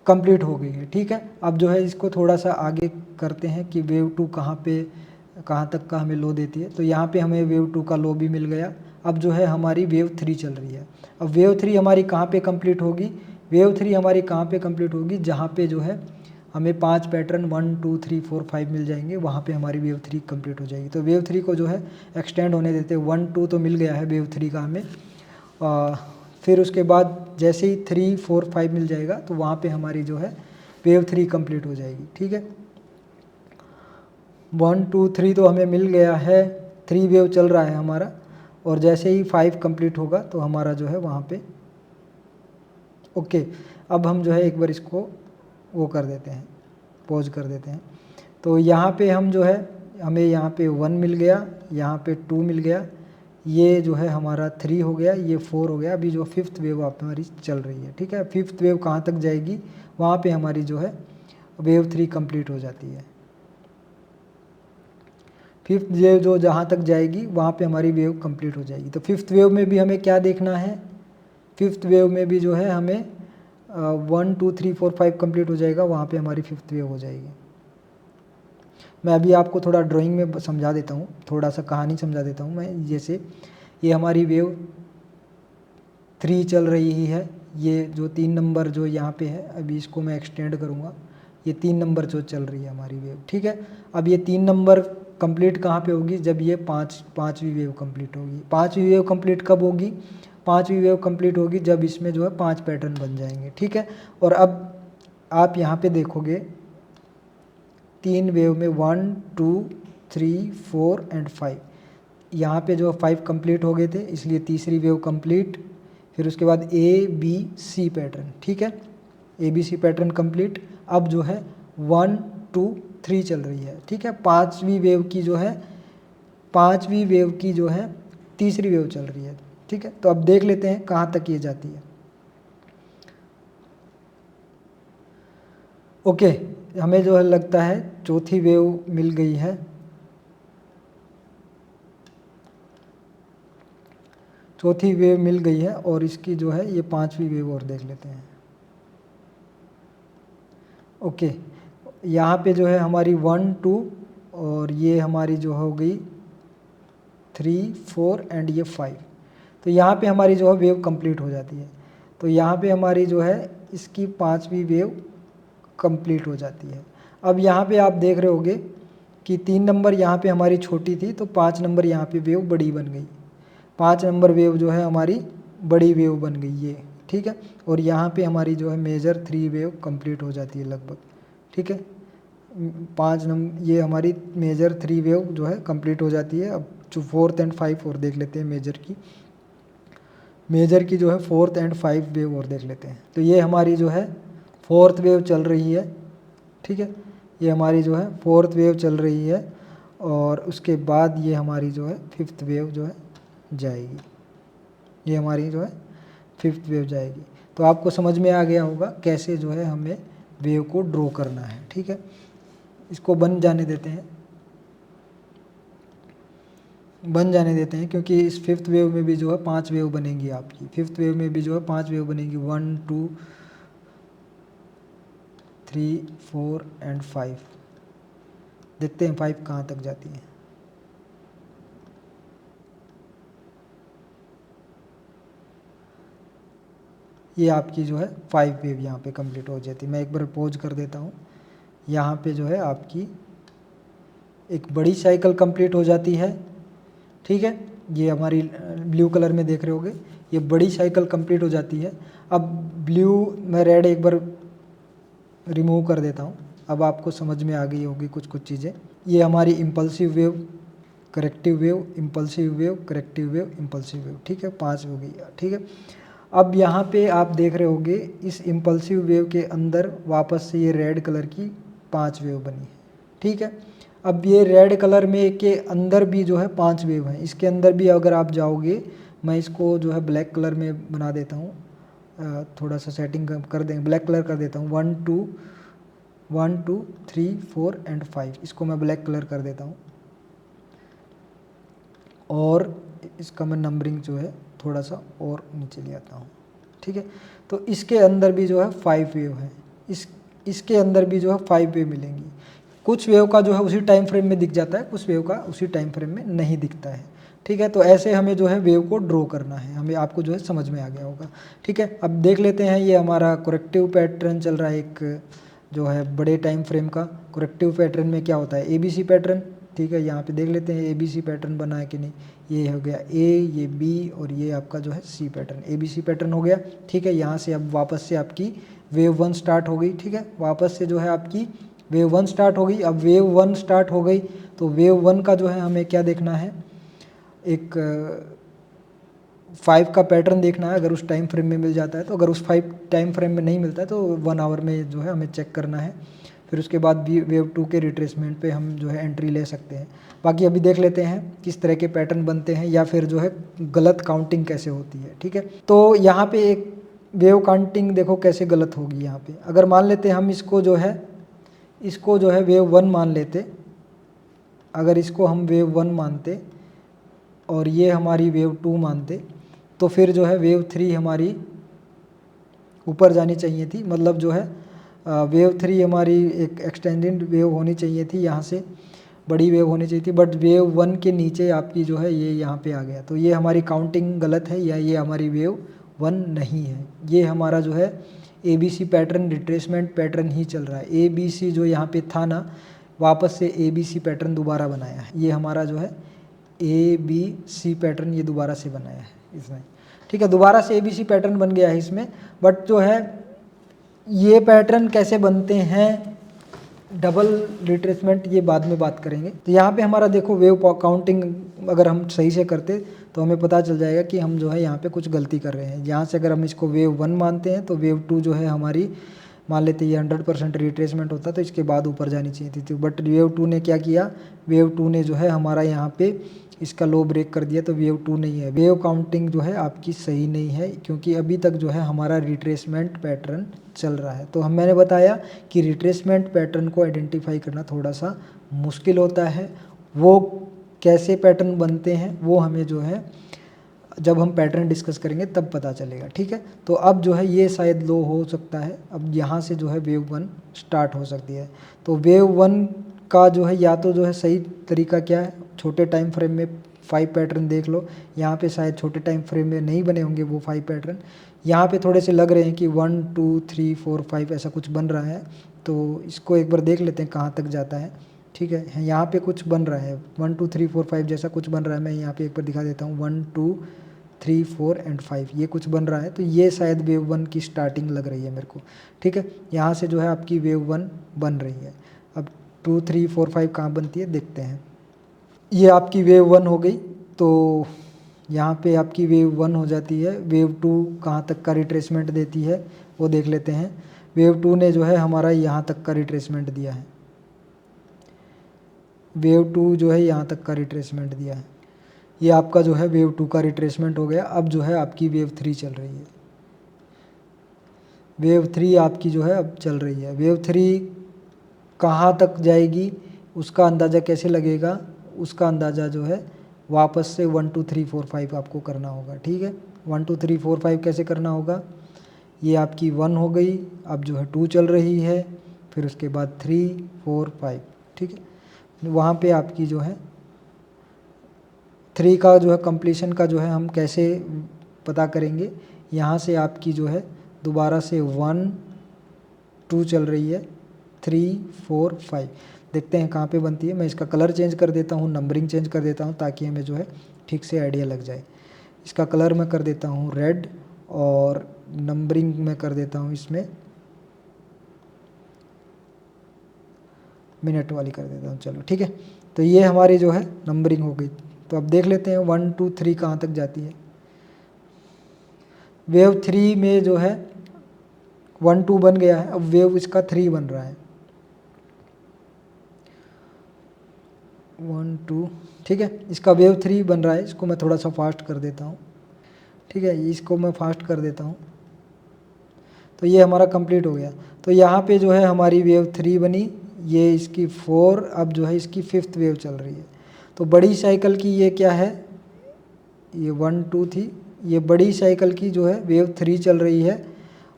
कंप्लीट हो गई है, ठीक है। अब जो है इसको थोड़ा सा आगे करते हैं कि वेव 2 कहाँ तक का हमें लो देती है। तो यहाँ पे हमें वेव 2 का लो भी मिल गया। अब जो है हमारी वेव 3 चल रही है। अब वेव 3 हमारी कहाँ पे कंप्लीट होगी, वेव 3 हमारी कहाँ पे कंप्लीट होगी, जहाँ पे जो है हमें 5 पैटर्न 1 2 3 4 5 मिल जाएंगे, वहाँ पे हमारी वेव 3 कंप्लीट हो जाएगी। तो वेव 3 को जो है एक्सटेंड होने देते हैं। 1 2 तो मिल गया है वेव 3 का हमें, फिर उसके बाद जैसे ही 3 4 5 मिल जाएगा तो वहाँ पे हमारी जो है वेव 3 कंप्लीट हो जाएगी, ठीक है। 1 2 3 तो हमें मिल गया है, 3 वेव चल रहा है हमारा, और जैसे ही 5 कंप्लीट होगा तो हमारा जो है वहाँ पे ओके। अब हम जो है एक बार इसको वो कर देते हैं, पॉज कर देते हैं। तो यहाँ पे हम जो है हमें यहाँ पे 1 मिल गया, यहाँ पे 2 मिल गया, ये जो है हमारा 3 हो गया, ये 4 हो गया। अभी जो 5th वेव आप हमारी चल रही है, ठीक है। 5th वेव कहाँ तक जाएगी, वहाँ पे हमारी जो है वेव 3 कंप्लीट हो जाती है। 5th वेव जो जहाँ तक जाएगी वहाँ पे हमारी वेव कंप्लीट हो जाएगी। तो 5th वेव में भी हमें क्या देखना है, 5th वेव में भी जो है हमें 1 2 3 4 5 कंप्लीट हो जाएगा, वहाँ पे हमारी 5th वेव हो जाएगी। मैं अभी आपको थोड़ा ड्राइंग में समझा देता हूँ, थोड़ा सा कहानी समझा देता हूँ मैं। जैसे ये हमारी वेव 3 चल रही है, ये जो 3 नंबर जो यहाँ पे है, अभी इसको मैं एक्सटेंड करूँगा, ये 3 नंबर जो चल रही है हमारी वेव, ठीक है। अब ये 3 नंबर कंप्लीट कहाँ पे होगी, जब ये पाँचवीं वेव कंप्लीट होगी। 5वीं वेव कंप्लीट कब होगी, 5वीं वेव कंप्लीट होगी जब इसमें जो है 5 पैटर्न बन जाएंगे, ठीक है। और अब आप यहाँ पे देखोगे 3 वेव में 1 2 3 4 एंड 5, यहाँ पे जो 5 कंप्लीट हो गए थे, इसलिए तीसरी वेव कंप्लीट। फिर उसके बाद ए बी सी पैटर्न, ठीक है, A B C pattern complete. अब जो है 1 2 3 चल रही है, ठीक है। पाँचवीं वेव की जो है तीसरी वेव चल रही है, ठीक है। तो अब देख लेते हैं कहाँ तक ये जाती है। ओके, हमें जो है लगता है चौथी वेव मिल गई है। चौथी वेव मिल गई है और इसकी जो है ये 5वीं वेव और देख लेते हैं। ओके, यहाँ पे जो है हमारी 1 2 और ये हमारी जो हो गई 3 4 एंड ये 5। तो यहाँ पे हमारी जो है वेव कंप्लीट हो जाती है। तो यहाँ पे हमारी जो है इसकी 5वीं वेव कंप्लीट हो जाती है। अब यहाँ पे आप देख रहे होगे कि 3 नंबर यहाँ पे हमारी छोटी थी, तो 5 नंबर यहाँ पे वेव बड़ी बन गई। 5 नंबर वेव जो है हमारी बड़ी वेव बन गई ये, ठीक है। और यहाँ पे हमारी जो है मेजर 3 वेव कंप्लीट हो जाती है लगभग, ठीक है। 5 नंबर ये हमारी मेजर 3 वेव जो है कंप्लीट हो जाती है। अब जो 4th एंड 5 और देख लेते हैं मेजर की जो है 4th एंड 5 वेव और देख लेते हैं। तो ये हमारी जो है 4th वेव चल रही है, ठीक है। ये हमारी जो है 4th वेव चल रही है और उसके बाद ये हमारी जो है 5th वेव जो है जाएगी। ये हमारी जो है 5th वेव जाएगी। तो आपको समझ में आ गया होगा कैसे जो है हमें वेव को ड्रॉ करना है, ठीक है। इसको बन जाने देते हैं क्योंकि इस 5th वेव में भी जो है 5 वेव बनेंगी आपकी। 5th वेव में भी जो है 5 वेव बनेंगी, 1 2 3 4 एंड 5। देखते हैं 5 कहाँ तक जाती है। ये आपकी जो है 5 वेव यहाँ पे कंप्लीट हो जाती है। मैं एक बार पॉज कर देता हूँ। यहाँ पे जो है आपकी एक बड़ी साइकिल कंप्लीट हो जाती है, ठीक है। ये हमारी ब्लू कलर में देख रहे होगे, ये बड़ी साइकिल कंप्लीट हो जाती है। अब ब्लू मैं रेड एक बार रिमूव कर देता हूँ। अब आपको समझ में आ गई होगी कुछ चीज़ें। ये हमारी impulsive wave, corrective wave, impulsive wave, corrective wave, impulsive wave, ठीक है, 5 हो गई, ठीक है। अब यहाँ पे आप देख रहे होगे इस इम्पल्सिव वेव के अंदर वापस से ये रेड कलर की 5 वेव बनी है, ठीक है। अब ये रेड कलर में के अंदर भी जो है 5 वेव हैं। इसके अंदर भी अगर आप जाओगे, मैं इसको जो है ब्लैक कलर में बना देता हूँ, थोड़ा सा सेटिंग कर दें, ब्लैक कलर कर देता हूँ। 1 2 3 4 एंड 5, इसको मैं ब्लैक कलर कर देता हूँ। और इसका मैं नंबरिंग जो है थोड़ा सा और नीचे ले आता हूँ, ठीक है। तो इसके अंदर भी जो है 5 वेव है, इसके अंदर भी जो है 5 वेव मिलेंगी। कुछ वेव का जो है उसी टाइम फ्रेम में दिख जाता है, कुछ वेव का उसी टाइम फ्रेम में नहीं दिखता है, ठीक है। तो ऐसे हमें जो है वेव को ड्रॉ करना है, हमें आपको जो है समझ में आ गया होगा, ठीक है। अब देख लेते हैं, ये हमारा करेक्टिव पैटर्न चल रहा है, एक जो है बड़े टाइम फ्रेम का। करेक्टिव पैटर्न में क्या होता है, ABC पैटर्न, ठीक है। यहाँ पे देख लेते हैं ABC पैटर्न बना है कि नहीं। ये हो गया A, ये B और ये आपका जो है C पैटर्न, ABC पैटर्न हो गया, ठीक है। यहाँ से अब वापस से आपकी वेव 1 स्टार्ट हो गई, ठीक है। वापस से जो है आपकी वेव 1 स्टार्ट हो गई। अब वेव 1 स्टार्ट हो गई तो वेव 1 का जो है हमें क्या देखना है, एक 5 का पैटर्न देखना है, अगर उस टाइम फ्रेम में मिल जाता है तो। अगर उस 5 टाइम फ्रेम में नहीं मिलता है तो 1 आवर में जो है हमें चेक करना है। फिर उसके बाद वेव 2 के रिट्रेसमेंट पे हम जो है एंट्री ले सकते हैं। बाकी अभी देख लेते हैं किस तरह के पैटर्न बनते हैं, या फिर जो है गलत काउंटिंग कैसे होती है, ठीक है। तो यहाँ पे एक वेव काउंटिंग देखो कैसे गलत होगी। यहाँ पे अगर मान लेते हम इसको जो है वेव 1 मान लेते, अगर इसको हम वेव 1 मानते और ये हमारी वेव 2 मानते, तो फिर जो है वेव 3 हमारी ऊपर जानी चाहिए थी। मतलब जो है वेव 3 हमारी एक एक्सटेंडेड वेव होनी चाहिए थी, यहाँ से बड़ी वेव होनी चाहिए थी। बट वेव 1 के नीचे आपकी जो है ये यहाँ पे आ गया, तो ये हमारी काउंटिंग गलत है, या ये हमारी वेव 1 नहीं है। ये हमारा जो है ABC पैटर्न, रिट्रेसमेंट पैटर्न ही चल रहा है। ABC जो यहाँ पे था ना, वापस से ABC पैटर्न दोबारा बनाया है। ये हमारा जो है ABC पैटर्न ये दोबारा से बनाया है इसमें, ठीक है। दोबारा से ABC पैटर्न बन गया है इसमें। बट जो है ये पैटर्न कैसे बनते हैं, डबल रिट्रेसमेंट, ये बाद में बात करेंगे। तो यहाँ पे हमारा देखो वेव काउंटिंग अगर हम सही से करते तो हमें पता चल जाएगा कि हम जो है यहाँ पे कुछ गलती कर रहे हैं। यहाँ से अगर हम इसको वेव 1 मानते हैं तो वेव 2 जो है हमारी, मान लेते ये 100% रिट्रेसमेंट होता तो इसके बाद ऊपर जानी चाहिए थी। बट वेव 2 ने क्या किया, वेव 2 ने जो है हमारा यहाँ पे इसका लो ब्रेक कर दिया, तो वेव 2 नहीं है। वेव काउंटिंग जो है आपकी सही नहीं है, क्योंकि अभी तक जो है हमारा रिट्रेसमेंट पैटर्न चल रहा है। तो मैंने बताया कि रिट्रेसमेंट पैटर्न को आइडेंटिफाई करना थोड़ा सा मुश्किल होता है। वो कैसे पैटर्न बनते हैं वो हमें जो है जब हम पैटर्न डिस्कस करेंगे तब पता चलेगा, ठीक है। तो अब जो है ये शायद लो हो सकता है, अब यहाँ से जो है वेव 1 स्टार्ट हो सकती है। तो वेव 1 का जो है या तो जो है सही तरीका क्या है, छोटे टाइम फ्रेम में 5 पैटर्न देख लो। यहाँ पे शायद छोटे टाइम फ्रेम में नहीं बने होंगे वो 5 पैटर्न, यहाँ पे थोड़े से लग रहे हैं कि 1 2 3 4 5 ऐसा कुछ बन रहा है। तो इसको एक बार देख लेते हैं कहाँ तक जाता है, ठीक है। यहाँ पे कुछ बन रहा है 1 2 3 4 5 जैसा कुछ बन रहा है। मैं यहाँ पे एक बार दिखा देता हूँ, 1 2 3 4 एंड 5 ये कुछ बन रहा है। तो ये शायद वेव 1 की स्टार्टिंग लग रही है मेरे को, ठीक है। यहाँ से जो है आपकी वेव 1 बन रही है। अब 2 3 4 5 कहाँ बनती है देखते हैं। ये आपकी वेव 1 हो गई, तो यहाँ पे आपकी वेव 1 हो जाती है। वेव 2 कहाँ तक का रिट्रेसमेंट देती है वो देख लेते हैं। वेव 2 ने जो है हमारा यहाँ तक का रिट्रेसमेंट दिया है, वेव 2 जो है यहाँ तक का रिट्रेसमेंट दिया है। ये आपका जो है वेव 2 का रिट्रेसमेंट हो गया। अब जो है आपकी वेव 3 चल रही है, वेव 3 आपकी जो है अब चल रही है। वेव 3 कहाँ तक जाएगी उसका अंदाज़ा कैसे लगेगा, उसका अंदाज़ा जो है वापस से 1 2 3 4 5 आपको करना होगा, ठीक है। 1 2 3 4 5 कैसे करना होगा, ये आपकी 1 हो गई, अब जो है 2 चल रही है, फिर उसके बाद 3 4 5, ठीक है। वहाँ पे आपकी जो है 3 का जो है कंप्लीशन का जो है हम कैसे पता करेंगे, यहाँ से आपकी जो है दोबारा से 1 2 चल रही है, 3 4 5। देखते हैं कहाँ पे बनती है। मैं इसका कलर चेंज कर देता हूँ, नंबरिंग चेंज कर देता हूँ ताकि हमें जो है ठीक से आइडिया लग जाए। इसका कलर मैं कर देता हूँ रेड और नंबरिंग मैं कर देता हूँ इसमें मिनट वाली कर देता हूँ। चलो ठीक है, तो ये हमारी जो है नंबरिंग हो गई। तो अब देख लेते हैं 1 2 3 कहाँ तक जाती है। वेव 3 में जो है 1 2 बन गया है, अब वेव इसका 3 बन रहा है। 1 2 ठीक है, इसका वेव 3 बन रहा है। इसको मैं थोड़ा सा फास्ट कर देता हूँ। ठीक है, इसको मैं फास्ट कर देता हूँ। तो ये हमारा कंप्लीट हो गया। तो यहाँ पे जो है हमारी वेव 3 बनी, ये इसकी 4, अब जो है इसकी 5th वेव चल रही है। तो बड़ी साइकिल की ये क्या है, ये 1 2 थी, ये बड़ी साइकिल की जो है वेव 3 चल रही है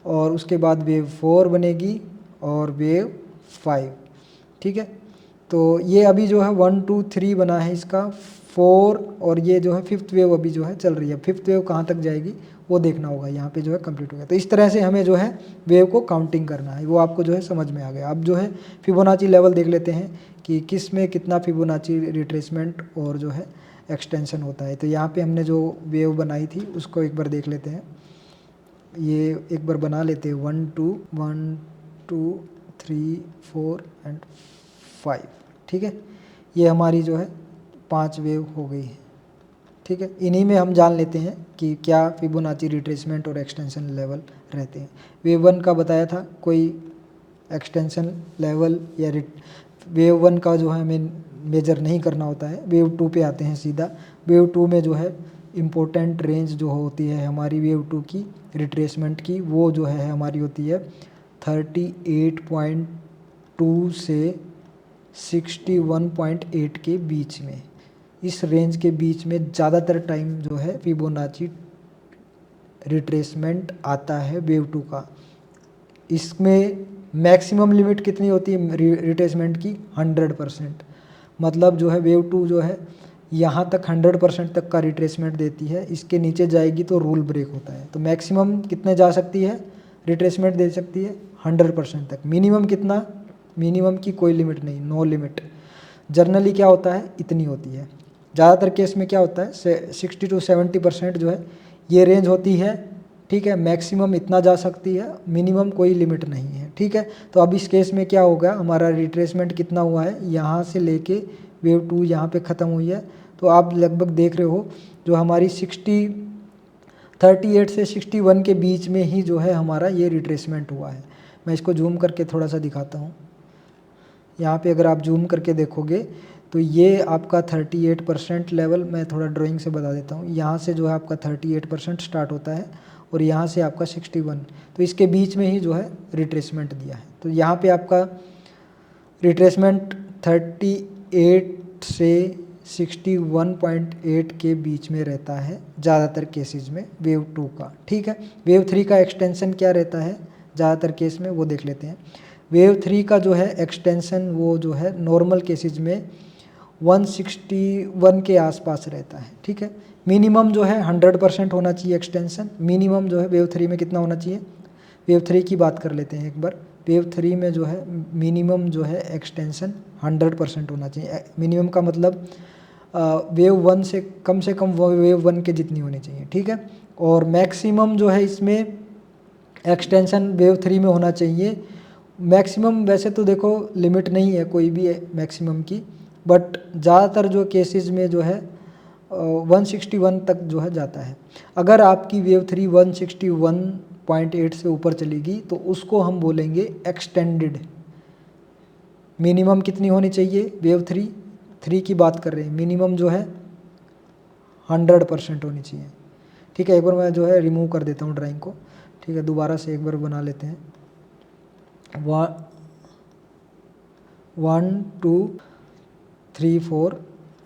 और उसके बाद वेव 4 बनेगी और वेव 5। ठीक है, तो ये अभी जो है 1 2 3 बना है इसका 4 और ये जो है 5th वेव अभी जो है चल रही है। 5th वेव कहाँ तक जाएगी वो देखना होगा। यहाँ पे जो है कंप्लीट हो गया। तो इस तरह से हमें जो है वेव को काउंटिंग करना है, वो आपको जो है समझ में आ गया। अब जो है फिबोनाची लेवल देख लेते हैं कि किस में कितना फिबोनाची रिट्रेसमेंट और जो है एक्सटेंशन होता है। तो यहाँ पे हमने जो वेव बनाई थी उसको एक बार देख लेते हैं। ये एक बार बना लेते हैं 1 2 3 4 एंड 5। ठीक है, ये हमारी जो है 5 वेव हो गई है। ठीक है, इन्हीं में हम जान लेते हैं कि क्या फिबोनाची रिट्रेसमेंट और एक्सटेंशन लेवल रहते हैं। वेव 1 का बताया था, कोई एक्सटेंशन लेवल या वेव 1 का जो है हमें मेजर नहीं करना होता है। वेव 2 पे आते हैं सीधा। वेव 2 में जो है इम्पोर्टेंट रेंज जो होती है हमारी वेव 2 की रिट्रेसमेंट की, वो जो है हमारी होती है 38.2 से 61.8 के बीच में। इस रेंज के बीच में ज़्यादातर टाइम जो है फिबोनाची रिट्रेसमेंट आता है वेव 2 का। इसमें मैक्सिमम लिमिट कितनी होती है रिट्रेसमेंट की, 100%। मतलब जो है वेव 2 जो है यहाँ तक 100% तक का रिट्रेसमेंट देती है। इसके नीचे जाएगी तो रूल ब्रेक होता है। तो मैक्सिमम कितने जा सकती है रिट्रेसमेंट दे सकती है, 100% तक। मिनिमम कितना, मिनिमम की कोई लिमिट नहीं, नो लिमिट। जर्नली क्या होता है, इतनी होती है। ज़्यादातर केस में क्या होता है 60 to 70% जो है ये रेंज होती है। ठीक है, मैक्सिमम इतना जा सकती है, मिनिमम कोई लिमिट नहीं है। ठीक है, तो अब इस केस में क्या होगा, हमारा रिट्रेसमेंट कितना हुआ है, यहाँ से लेके वेव 2 यहाँ पे ख़त्म हुई है। तो आप लगभग देख रहे हो जो हमारी 38 से 61 के बीच में ही जो है हमारा ये रिट्रेसमेंट हुआ है। मैं इसको जूम करके थोड़ा सा दिखाता हूँ। यहाँ पे अगर आप जूम करके देखोगे तो ये आपका 38% लेवल, मैं थोड़ा ड्राइंग से बता देता हूँ। यहाँ से जो है आपका 38% स्टार्ट होता है और यहाँ से आपका 61, तो इसके बीच में ही जो है रिट्रेसमेंट दिया है। तो यहाँ पे आपका रिट्रेसमेंट 38 से 61.8 के बीच में रहता है ज़्यादातर केसेस में वेव 2 का। ठीक है, वेव 3 का एक्सटेंशन क्या रहता है ज़्यादातर केस में, वो देख लेते हैं। वेव 3 का जो है एक्सटेंशन वो जो है नॉर्मल केसेस में 161 के आसपास रहता है। ठीक है, मिनिमम जो है 100% होना चाहिए एक्सटेंशन। मिनिमम जो है वेव 3 में कितना होना चाहिए, वेव 3 की बात कर लेते हैं एक बार। वेव 3 में जो है मिनिमम जो है एक्सटेंशन 100% होना चाहिए। मिनिमम का मतलब वेव 1 से कम वेव 1 के जितनी होनी चाहिए। ठीक है, और मैक्सिमम जो है इसमें एक्सटेंशन वेव 3 में होना चाहिए। मैक्सिमम वैसे तो देखो लिमिट नहीं है कोई भी मैक्सिमम की, बट ज़्यादातर जो केसेस में जो है 161 तक जो है जाता है। अगर आपकी वेव 3 161.8 से ऊपर चलेगी तो उसको हम बोलेंगे एक्सटेंडेड। मिनिमम कितनी होनी चाहिए, वेव 3 की बात कर रहे हैं, मिनिमम जो है 100% होनी चाहिए। ठीक है, एक बार मैं जो है रिमूव कर देता हूँ ड्राइंग को। ठीक है, दोबारा से एक बार बना लेते हैं। 1 2 3 4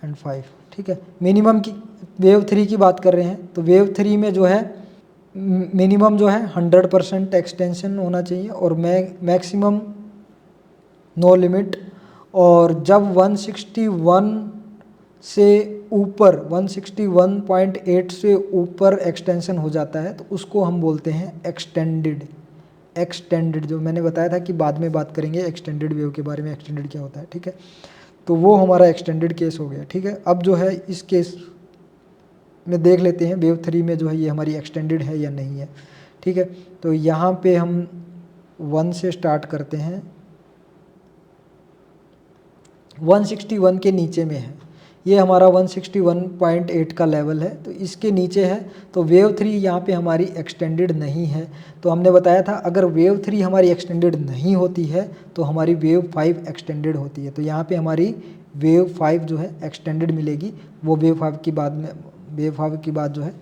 एंड 5। ठीक है, मिनिमम की वेव 3 की बात कर रहे हैं तो वेव 3 में जो है मिनिमम जो है 100% एक्सटेंशन होना चाहिए और मैक्सिमम नो लिमिट। और जब 161 से ऊपर 161.8 से ऊपर एक्सटेंशन हो जाता है तो उसको हम बोलते हैं एक्सटेंडेड जो मैंने बताया था कि बाद में बात करेंगे एक्सटेंडेड वेव के बारे में, एक्सटेंडेड क्या होता है, ठीक है। तो वो हमारा एक्सटेंडेड केस हो गया, ठीक है। अब जो है इस केस में देख लेते हैं वेव 3 में जो है ये हमारी एक्सटेंडेड है या नहीं है, ठीक है। तो यहाँ पे हम 1 से स्टार्ट करते हैं, 161 के नीचे में है, ये हमारा 161.8 का लेवल है, तो इसके नीचे है तो वेव 3 यहाँ पे हमारी एक्सटेंडेड नहीं है। तो हमने बताया था अगर वेव 3 हमारी एक्सटेंडेड नहीं होती है तो हमारी वेव 5 एक्सटेंडेड होती है। तो यहाँ पे हमारी वेव 5 जो है एक्सटेंडेड मिलेगी, वो वेव 5 की बाद में, वेव 5 की बात जो है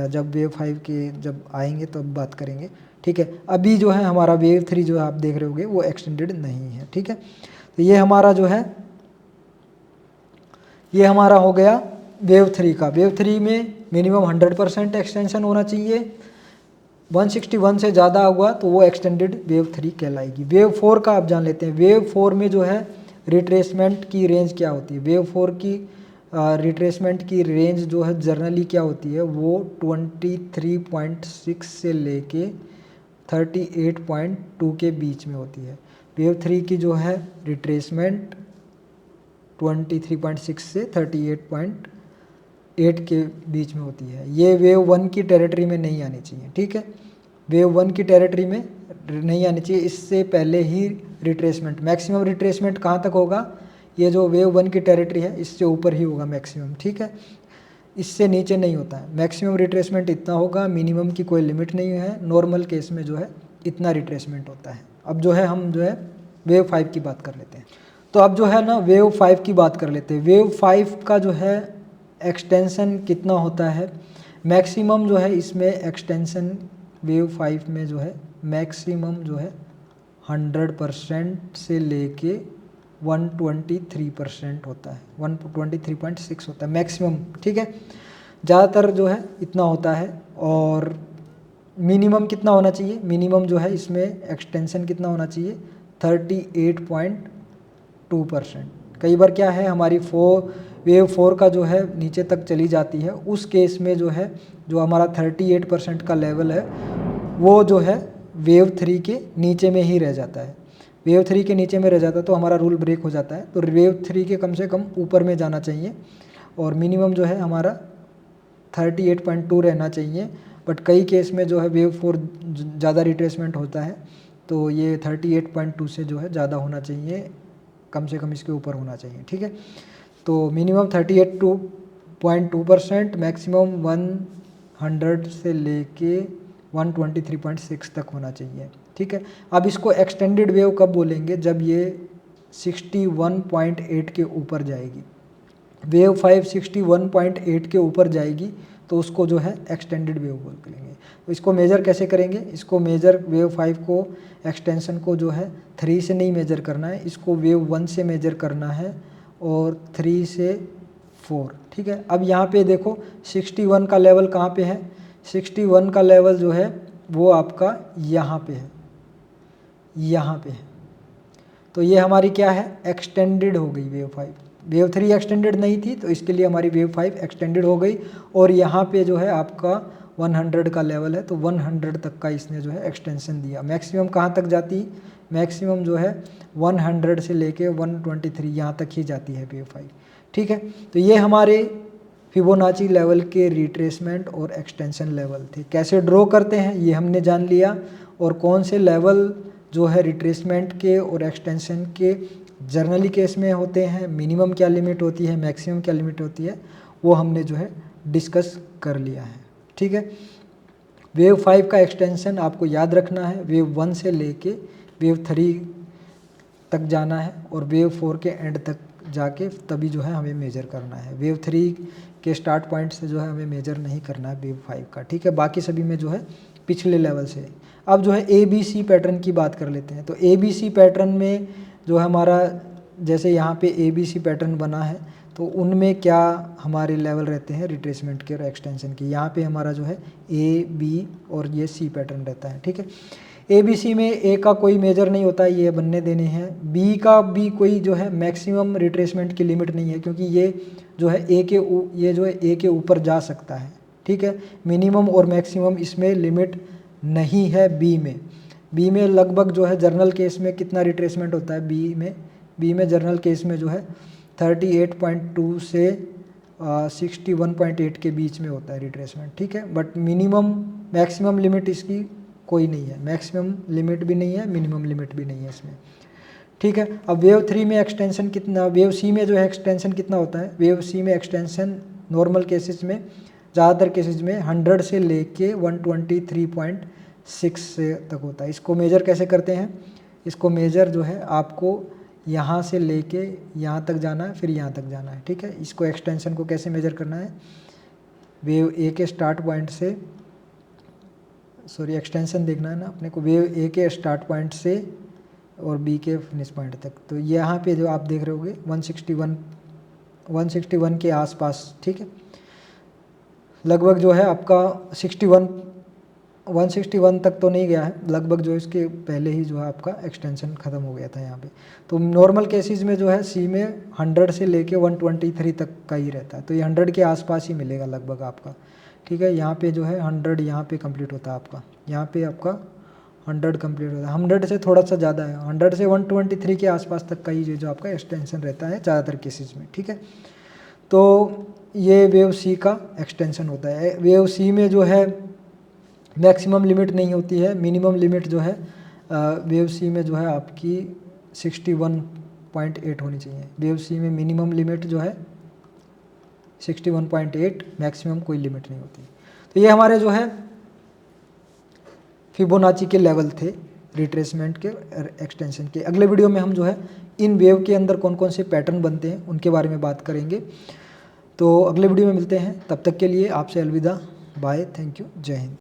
जब वेव 5 के जब आएंगे तब तो बात करेंगे, ठीक है। अभी जो है हमारा वेव 3 जो है आप देख रहे होगे वो एक्सटेंडेड नहीं है, ठीक है। तो ये हमारा जो है ये हमारा हो गया वेव 3 का। वेव 3 में मिनिमम 100% एक्सटेंशन होना चाहिए, 161 से ज़्यादा हुआ तो वो एक्सटेंडेड वेव 3 कहलाएगी। वेव 4 का आप जान लेते हैं। वेव 4 में जो है रिट्रेसमेंट की रेंज क्या होती है, वेव 4 की रिट्रेसमेंट की रेंज जो है जनरली क्या होती है, वो 23.6 से लेके 38.2 के बीच में होती है। वेव 3 की जो है रिट्रेसमेंट 23.6 से 38.8 के बीच में होती है। ये वेव 1 की टेरिटरी में नहीं आनी चाहिए, ठीक है। वेव 1 की टेरिटरी में नहीं आनी चाहिए, इससे पहले ही रिट्रेसमेंट, मैक्सिमम रिट्रेसमेंट कहाँ तक होगा, ये जो वेव 1 की टेरिटरी है इससे ऊपर ही होगा मैक्सिमम, ठीक है। इससे नीचे नहीं होता है। मैक्सिमम रिट्रेसमेंट इतना होगा, मिनिमम की कोई लिमिट नहीं है। नॉर्मल केस में जो है इतना रिट्रेसमेंट होता है। अब जो है हम जो है वेव 5 की बात कर लेते हैं। तो अब जो है ना वेव 5 की बात कर लेते हैं। वेव 5 का जो है एक्सटेंशन कितना होता है, मैक्सिमम जो है इसमें एक्सटेंशन वेव 5 में जो है मैक्सिमम जो है 100% से लेके 123% होता है, 123.6 होता है मैक्सिमम, ठीक है। ज़्यादातर जो है इतना होता है। और मिनिमम कितना होना चाहिए, मिनिमम जो है इसमें एक्सटेंशन कितना होना चाहिए, 38.2%। कई बार क्या है हमारी वेव 4 का जो है नीचे तक चली जाती है, उस केस में जो है जो हमारा 38% का लेवल है वो जो है वेव 3 के नीचे में ही रह जाता है। वेव 3 के नीचे में रह जाता है तो हमारा रूल ब्रेक हो जाता है। तो वेव 3 के कम से कम ऊपर में जाना चाहिए और मिनिमम जो है हमारा 38.2 रहना चाहिए। बट कई केस में जो है वेव 4 ज़्यादा रिट्रेसमेंट होता है तो ये 38.2 से जो है ज़्यादा होना चाहिए, कम से कम इसके ऊपर होना चाहिए, ठीक है। तो मिनिमम 38.2%, मैक्सिमम 100 से लेके 123.6 तक होना चाहिए, ठीक है। अब इसको एक्सटेंडेड वेव कब बोलेंगे, जब ये 61.8 के ऊपर जाएगी। वेव 5 61.8 के ऊपर जाएगी तो उसको जो है एक्सटेंडेड वेव बोल लेंगे। तो इसको मेज़र कैसे करेंगे, इसको मेज़र वेव 5 को एक्सटेंशन को जो है 3 से नहीं मेज़र करना है, इसको वेव 1 से मेज़र करना है और 3 से 4, ठीक है। अब यहाँ पे देखो 61 का लेवल कहाँ पे है, 61 का लेवल जो है वो आपका यहाँ पे है, यहाँ पे है। तो ये हमारी क्या है, एक्सटेंडेड हो गई वेव 5। वेव 3 एक्सटेंडेड नहीं थी तो इसके लिए हमारी वेव 5 एक्सटेंडेड हो गई। और यहाँ पे जो है आपका 100 का लेवल है तो 100 तक का इसने जो है एक्सटेंशन दिया। मैक्सिमम कहाँ तक जाती, मैक्सिमम जो है 100 से लेके 123 यहाँ तक ही जाती है वेव 5, ठीक है। तो ये हमारे फिबोनाची लेवल के रिट्रेसमेंट और एक्सटेंशन लेवल थे। कैसे ड्रॉ करते हैं ये हमने जान लिया, और कौन से लेवल जो है रिट्रेसमेंट के और एक्सटेंशन के जर्नली केस में होते हैं, मिनिमम क्या लिमिट होती है, मैक्सिमम क्या लिमिट होती है, वो हमने जो है डिस्कस कर लिया है, ठीक है। वेव 5 का एक्सटेंशन आपको याद रखना है, वेव 1 से लेके वेव 3 तक जाना है और वेव 4 के एंड तक जाके तभी जो है हमें मेजर करना है। वेव 3 के स्टार्ट पॉइंट से जो है हमें मेजर नहीं करना है वेव 5 का, ठीक है। बाकी सभी में जो है पिछले लेवल से। अब जो है ABC पैटर्न की बात कर लेते हैं। तो ABC पैटर्न में जो हमारा जैसे यहाँ पे ABC पैटर्न बना है तो उनमें क्या हमारे लेवल रहते हैं रिट्रेसमेंट के और एक्सटेंशन के। यहाँ पे हमारा जो है A, B और ये C पैटर्न रहता है, ठीक है। ए बी सी में ए का कोई मेजर नहीं होता, ये बनने देने हैं। बी का भी कोई जो है मैक्सिमम रिट्रेसमेंट की लिमिट नहीं है, क्योंकि ये जो है ये जो है ए के ऊपर जा सकता है, ठीक है। मिनिमम और मैक्सिमम इसमें लिमिट नहीं है बी में लगभग जो है जर्नल केस में कितना रिट्रेसमेंट होता है बी में जर्नल केस में जो है 38.2 से 61.8 के बीच में होता है रिट्रेसमेंट, ठीक है। बट मिनिमम मैक्सिमम लिमिट इसकी कोई नहीं है, मैक्सिमम लिमिट भी नहीं है, मिनिमम लिमिट भी नहीं है इसमें, ठीक है। अब वेव 3 में एक्सटेंशन कितना, वेव सी में जो है एक्सटेंशन कितना होता है, वेव सी में एक्सटेंशन नॉर्मल केसेस में, ज़्यादातर केसेस में 100 से लेके 123.6 से तक होता है। इसको मेजर कैसे करते हैं, इसको मेजर जो है आपको यहाँ से लेके यहाँ तक जाना है, फिर यहाँ तक जाना है, ठीक है। इसको एक्सटेंशन को कैसे मेजर करना है, वेव ए के स्टार्ट पॉइंट से, सॉरी एक्सटेंशन देखना है ना अपने को, वेव ए के स्टार्ट पॉइंट से और बी के फिनिश पॉइंट तक। तो यहाँ पे जो आप देख रहे होगे 161 के आसपास, ठीक है। लगभग जो है आपका 161 तक तो नहीं गया है, लगभग जो इसके पहले ही जो है आपका एक्सटेंशन ख़त्म हो गया था यहाँ पे। तो नॉर्मल केसेस में जो है सी में 100 से लेके 123 तक का ही रहता है, तो ये 100 के आसपास ही मिलेगा लगभग आपका, ठीक है। यहाँ पे जो है 100 यहाँ पे कंप्लीट होता है आपका, यहाँ पे आपका 100 कंप्लीट होता है, 100 से थोड़ा सा ज़्यादा है, 100 से 123 के आसपास तक का ही जो आपका एक्सटेंशन रहता है ज़्यादातर केसेस में, ठीक है। तो ये वेव सी का एक्सटेंशन होता है। वेव सी में जो है मैक्सिमम लिमिट नहीं होती है, मिनिमम लिमिट जो है वेव सी में जो है आपकी 61.8 होनी चाहिए। वेव सी में मिनिमम लिमिट जो है 61.8, मैक्सिमम कोई लिमिट नहीं होती। तो ये हमारे जो है फिबोनाची के लेवल थे रिट्रेसमेंट के एक्सटेंशन के। अगले वीडियो में हम जो है इन वेव के अंदर कौन कौन से पैटर्न बनते हैं उनके बारे में बात करेंगे। तो अगले वीडियो में मिलते हैं, तब तक के लिए आपसे अलविदा, बाय, थैंक यू, जय हिंद।